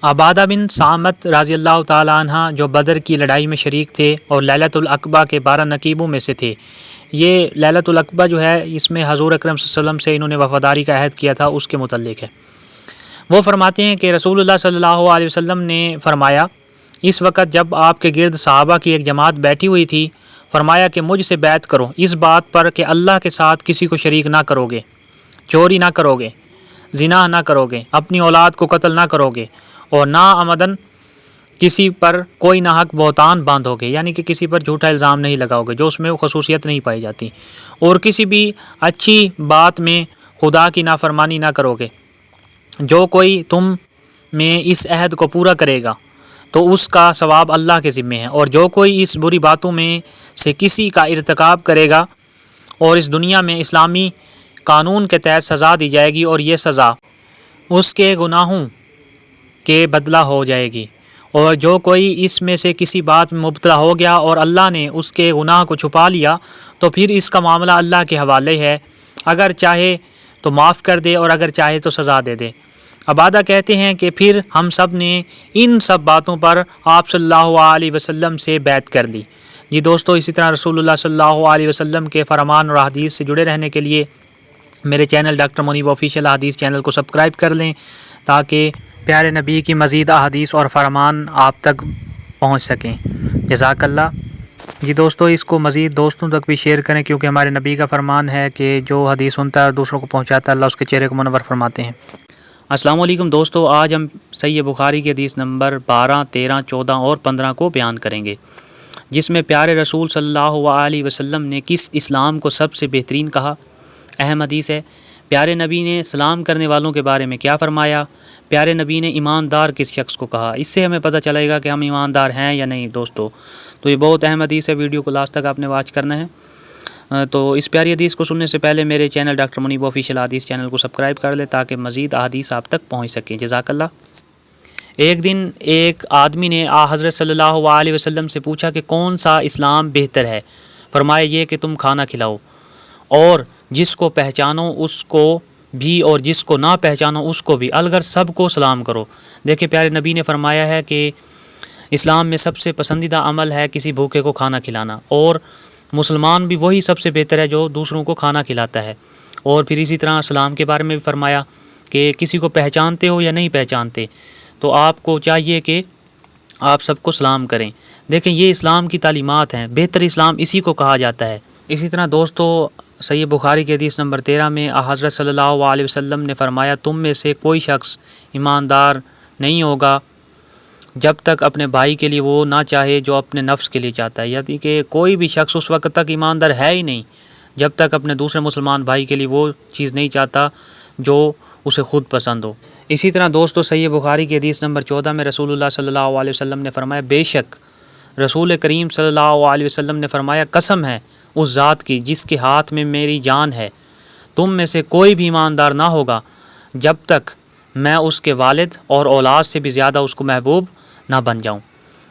عبادہ بن صامت رضی اللہ تعالیٰ عنہ جو بدر کی لڑائی میں شریک تھے اور لیلۃ العقبہ کے 12 نقیبوں میں سے تھے، یہ لیلۃ العقبہ جو ہے اس میں حضور اکرم صلی اللہ علیہ وسلم سے انہوں نے وفاداری کا عہد کیا تھا، اس کے متعلق ہے۔ وہ فرماتے ہیں کہ رسول اللہ صلی اللہ علیہ وسلم نے فرمایا، اس وقت جب آپ کے گرد صحابہ کی ایک جماعت بیٹھی ہوئی تھی، فرمایا کہ مجھ سے بیعت کرو اس بات پر کہ اللہ کے ساتھ کسی کو شریک نہ کرو گے، چوری نہ کرو گے، زنا نہ کرو گے، اپنی اولاد کو قتل نہ کرو گے، اور ناعمدن کسی پر کوئی ناحق بہتان باندھو گے، یعنی کہ کسی پر جھوٹا الزام نہیں لگاؤ گے جو اس میں خصوصیت نہیں پائی جاتی، اور کسی بھی اچھی بات میں خدا کی نافرمانی نہ کرو گے۔ جو کوئی تم میں اس عہد کو پورا کرے گا تو اس کا ثواب اللہ کے ذمے ہے، اور جو کوئی اس بری باتوں میں سے کسی کا ارتکاب کرے گا اور اس دنیا میں اسلامی قانون کے تحت سزا دی جائے گی، اور یہ سزا اس کے گناہوں کے بدلہ ہو جائے گی، اور جو کوئی اس میں سے کسی بات میں مبتلا ہو گیا اور اللہ نے اس کے گناہ کو چھپا لیا تو پھر اس کا معاملہ اللہ کے حوالے ہے، اگر چاہے تو معاف کر دے اور اگر چاہے تو سزا دے دے۔ عبادہ کہتے ہیں کہ پھر ہم سب نے ان سب باتوں پر آپ صلی اللہ علیہ وسلم سے بیعت کر لی۔ جی دوستو، اسی طرح رسول اللہ صلی اللہ علیہ وسلم کے فرمان اور حدیث سے جڑے رہنے کے لیے میرے چینل ڈاکٹر منیب آفیشیل حدیث چینل کو سبسکرائب کر لیں تاکہ پیارے نبی کی مزید احادیث اور فرمان آپ تک پہنچ سکیں۔ جزاک اللہ۔ جی دوستو، اس کو مزید دوستوں تک بھی شیئر کریں، کیونکہ ہمارے نبی کا فرمان ہے کہ جو حدیث سنتا ہے اور دوسروں کو پہنچاتا ہے، اللہ اس کے چہرے کو منور فرماتے ہیں۔ السلام علیکم دوستو، آج ہم صحیح بخاری کی حدیث نمبر 12، 13، 14 اور 15 کو بیان کریں گے، جس میں پیارے رسول صلی اللہ علیہ وسلم نے کس اسلام کو سب سے بہترین کہا۔ اہم حدیث ہے۔ پیارے نبی نے سلام کرنے والوں کے بارے میں کیا فرمایا۔ پیارے نبی نے ایماندار کس شخص کو کہا۔ اس سے ہمیں پتہ چلے گا کہ ہم ایماندار ہیں یا نہیں دوستو۔ تو یہ بہت اہم حدیث ہے، ویڈیو کو لاسٹ تک آپ نے واچ کرنا ہے۔ تو اس پیاری حدیث کو سننے سے پہلے میرے چینل ڈاکٹر منیب آفیشیل حدیث چینل کو سبسکرائب کر لیں تاکہ مزید احادیث آپ تک پہنچ سکیں۔ جزاک اللہ۔ ایک دن ایک آدمی نے حضرت صلی اللہ علیہ وسلم سے پوچھا کہ کون سا اسلام بہتر ہے۔ فرمایا یہ کہ تم کھانا کھلاؤ اور جس کو پہچانو اس کو بھی اور جس کو نہ پہچانو اس کو بھی، الگر سب کو سلام کرو۔ دیکھیں پیارے نبی نے فرمایا ہے کہ اسلام میں سب سے پسندیدہ عمل ہے کسی بھوکے کو کھانا کھلانا، اور مسلمان بھی وہی سب سے بہتر ہے جو دوسروں کو کھانا کھلاتا ہے۔ اور پھر اسی طرح سلام کے بارے میں بھی فرمایا کہ کسی کو پہچانتے ہو یا نہیں پہچانتے تو آپ کو چاہیے کہ آپ سب کو سلام کریں۔ دیکھیں یہ اسلام کی تعلیمات ہیں، بہتر اسلام اسی کو کہا جاتا ہے۔ اسی طرح دوستو، صحیح بخاری کی حدیث نمبر 13 میں حضرت صلی اللہ علیہ وسلم نے فرمایا، تم میں سے کوئی شخص ایماندار نہیں ہوگا جب تک اپنے بھائی کے لیے وہ نہ چاہے جو اپنے نفس کے لیے چاہتا ہے، یعنی کہ کوئی بھی شخص اس وقت تک ایماندار ہے ہی نہیں جب تک اپنے دوسرے مسلمان بھائی کے لیے وہ چیز نہیں چاہتا جو اسے خود پسند ہو۔ اسی طرح دوستو، صحیح بخاری کی حدیث نمبر 14 میں رسول اللہ صلی اللہ علیہ وسلم نے فرمایا، بے شک رسول کریم صلی اللہ علیہ وسلم نے فرمایا، قسم ہے اس ذات کی جس کے ہاتھ میں میری جان ہے، تم میں سے کوئی بھی ایماندار نہ ہوگا جب تک میں اس کے والد اور اولاد سے بھی زیادہ اس کو محبوب نہ بن جاؤں۔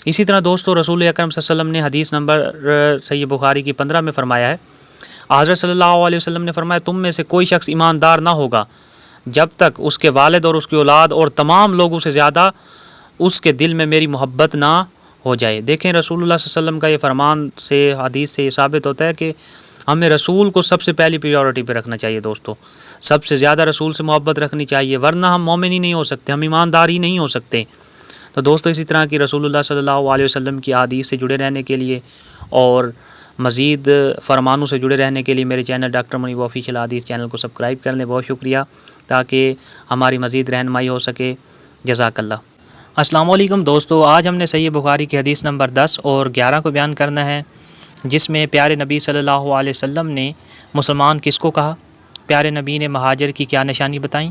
اسی طرح دوستو، رسول اکرم صلی اللہ علیہ وسلم نے حدیث نمبر صحیح بخاری کی 15 میں فرمایا ہے، حضرت صلی اللہ علیہ وسلم نے فرمایا، تم میں سے کوئی شخص ایماندار نہ ہوگا جب تک اس کے والد اور اس کی اولاد اور تمام لوگوں سے زیادہ اس کے دل میں میری محبت نہ ہو جائے۔ دیکھیں رسول اللہ صلی اللہ علیہ وسلم کا یہ فرمان سے، حدیث سے یہ ثابت ہوتا ہے کہ ہمیں رسول کو سب سے پہلی پریورٹی پہ رکھنا چاہیے دوستو، سب سے زیادہ رسول سے محبت رکھنی چاہیے، ورنہ ہم مومن ہی نہیں ہو سکتے، ہم ایماندار ہی نہیں ہو سکتے۔ تو دوستو، اسی طرح کی رسول اللہ صلی اللہ علیہ وسلم کی حدیث سے جڑے رہنے کے لیے اور مزید فرمانوں سے جڑے رہنے کے لیے میرے چینل ڈاکٹر منیب آفیشیل حدیث چینل کو سبسکرائب کر لیں۔ بہت شکریہ، تاکہ ہماری مزید رہنمائی ہو سکے۔ جزاک اللہ۔ السلام علیکم دوستو، آج ہم نے صحیح بخاری کی حدیث نمبر 10 اور 11 کو بیان کرنا ہے، جس میں پیارے نبی صلی اللہ علیہ وسلم نے مسلمان کس کو کہا، پیارے نبی نے مہاجر کی کیا نشانی بتائیں،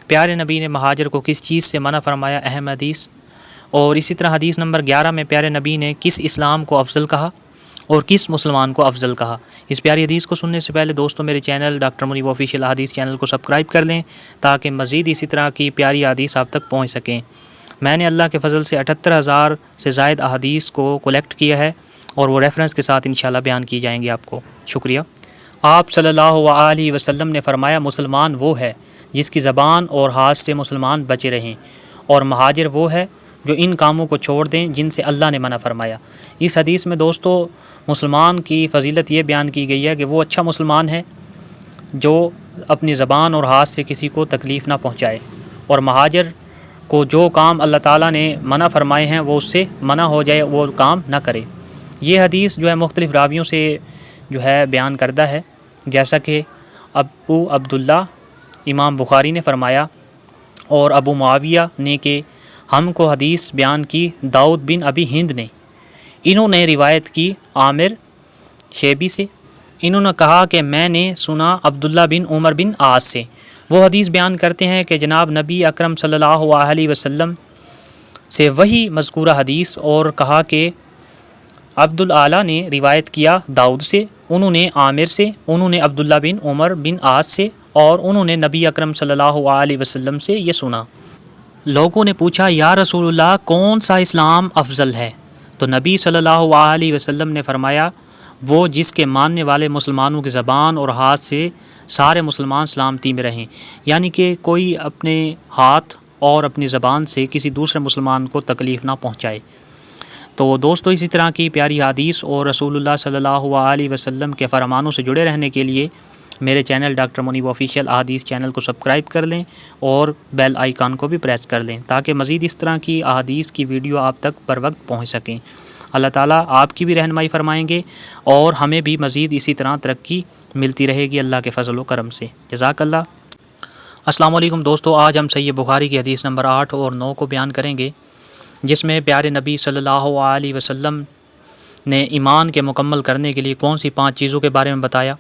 پیارے نبی نے مہاجر کو کس چیز سے منع فرمایا، اہم حدیث۔ اور اسی طرح حدیث نمبر 11 میں پیارے نبی نے کس اسلام کو افضل کہا اور کس مسلمان کو افضل کہا۔ اس پیاری حدیث کو سننے سے پہلے دوستو میرے چینل ڈاکٹر منیب آفیشیل احادیث چینل کو سبسکرائب کر لیں تاکہ مزید اسی طرح کی پیاری حدیث آپ تک پہنچ سکیں۔ میں نے اللہ کے فضل سے 78,000 سے زائد احادیث کو کلیکٹ کیا ہے اور وہ ریفرنس کے ساتھ انشاءاللہ بیان کی جائیں گی آپ کو۔ شکریہ۔ آپ صلی اللہ علیہ وسلم نے فرمایا، مسلمان وہ ہے جس کی زبان اور ہاتھ سے مسلمان بچے رہیں، اور مہاجر وہ ہے جو ان کاموں کو چھوڑ دیں جن سے اللہ نے منع فرمایا۔ اس حدیث میں دوستو مسلمان کی فضیلت یہ بیان کی گئی ہے کہ وہ اچھا مسلمان ہے جو اپنی زبان اور ہاتھ سے کسی کو تکلیف نہ پہنچائے، اور مہاجر کو جو کام اللہ تعالیٰ نے منع فرمائے ہیں وہ اس سے منع ہو جائے، وہ کام نہ کرے۔ یہ حدیث جو ہے مختلف راویوں سے جو ہے بیان کردہ ہے، جیسا کہ ابو عبداللہ امام بخاری نے فرمایا اور ابو معاویہ نے کہ ہم کو حدیث بیان کی داؤد بن ابی ہند نے، انہوں نے روایت کی عامر شیبی سے، انہوں نے کہا کہ میں نے سنا عبداللہ بن عمر بن عاص سے۔ وہ حدیث بیان کرتے ہیں کہ جناب نبی اکرم صلی اللہ علیہ وسلم سے وہی مذکورہ حدیث، اور کہا کہ عبدالعالی نے روایت کیا داؤد سے، انہوں نے عامر سے، انہوں نے عبداللہ بن عمر بن عاص سے، اور انہوں نے نبی اکرم صلی اللہ علیہ وسلم سے یہ سنا۔ لوگوں نے پوچھا یا رسول اللہ کون سا اسلام افضل ہے؟ تو نبی صلی اللہ علیہ وسلم نے فرمایا، وہ جس کے ماننے والے مسلمانوں کی زبان اور ہاتھ سے سارے مسلمان سلامتی میں رہیں، یعنی کہ کوئی اپنے ہاتھ اور اپنی زبان سے کسی دوسرے مسلمان کو تکلیف نہ پہنچائے۔ تو دوستو اسی طرح کی پیاری حدیث اور رسول اللہ صلی اللہ علیہ وسلم کے فرمانوں سے جڑے رہنے کے لیے میرے چینل ڈاکٹر منیب آفیشیل احادیث چینل کو سبسکرائب کر لیں اور بیل آئیکن کو بھی پریس کر لیں تاکہ مزید اس طرح کی احادیث کی ویڈیو آپ تک پر وقت پہنچ سکیں۔ اللہ تعالیٰ آپ کی بھی رہنمائی فرمائیں گے اور ہمیں بھی مزید اسی طرح ترقی ملتی رہے گی اللہ کے فضل و کرم سے۔ جزاک اللہ۔ السلام علیکم دوستو، آج ہم صحیح بخاری کی حدیث نمبر 8 اور 9 کو بیان کریں گے، جس میں پیارے نبی صلی اللہ علیہ وسلم نے ایمان کے مکمل کرنے کے لیے کون سی 5 چیزوں کے بارے میں بتایا،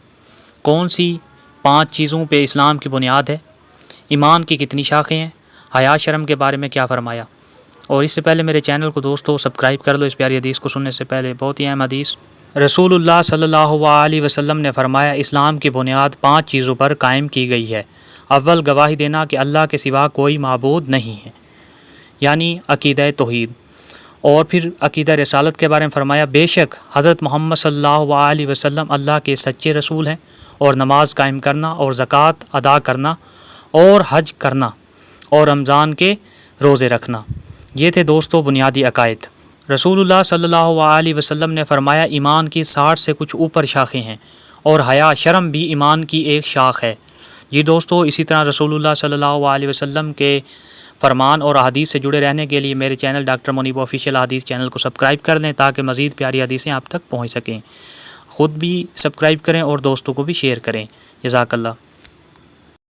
کون سی 5 چیزوں پہ اسلام کی بنیاد ہے، ایمان کی کتنی شاخیں ہیں، حیا شرم کے بارے میں کیا فرمایا۔ اور اس سے پہلے میرے چینل کو دوستو سبسکرائب کر لو اس پیاری حدیث کو سننے سے پہلے۔ بہت ہی اہم حدیث، رسول اللہ صلی اللہ علیہ وسلم نے فرمایا، اسلام کی بنیاد 5 چیزوں پر قائم کی گئی ہے۔ اول گواہی دینا کہ اللہ کے سوا کوئی معبود نہیں ہے، یعنی عقیدہ توحید۔ اور پھر عقیدہ رسالت کے بارے میں فرمایا، بے شک حضرت محمد صلی اللہ علیہ وسلم اللہ کے سچے رسول ہیں، اور نماز قائم کرنا اور زکوٰۃ ادا کرنا اور حج کرنا اور رمضان کے روزے رکھنا، یہ تھے دوستو بنیادی عقائد۔ رسول اللہ صلی اللہ علیہ وسلم نے فرمایا، ایمان کی 60 سے کچھ اوپر شاخیں ہیں، اور حیا شرم بھی ایمان کی ایک شاخ ہے۔ جی دوستو اسی طرح رسول اللہ صلی اللہ علیہ وسلم کے فرمان اور احادیث سے جڑے رہنے کے لیے میرے چینل ڈاکٹر منیب آفیشیل احادیث چینل کو سبسکرائب کر لیں تاکہ مزید پیاری حدیثیں آپ تک پہنچ سکیں۔ خود بھی سبسکرائب کریں اور دوستوں کو بھی شیئر کریں۔ جزاک اللہ۔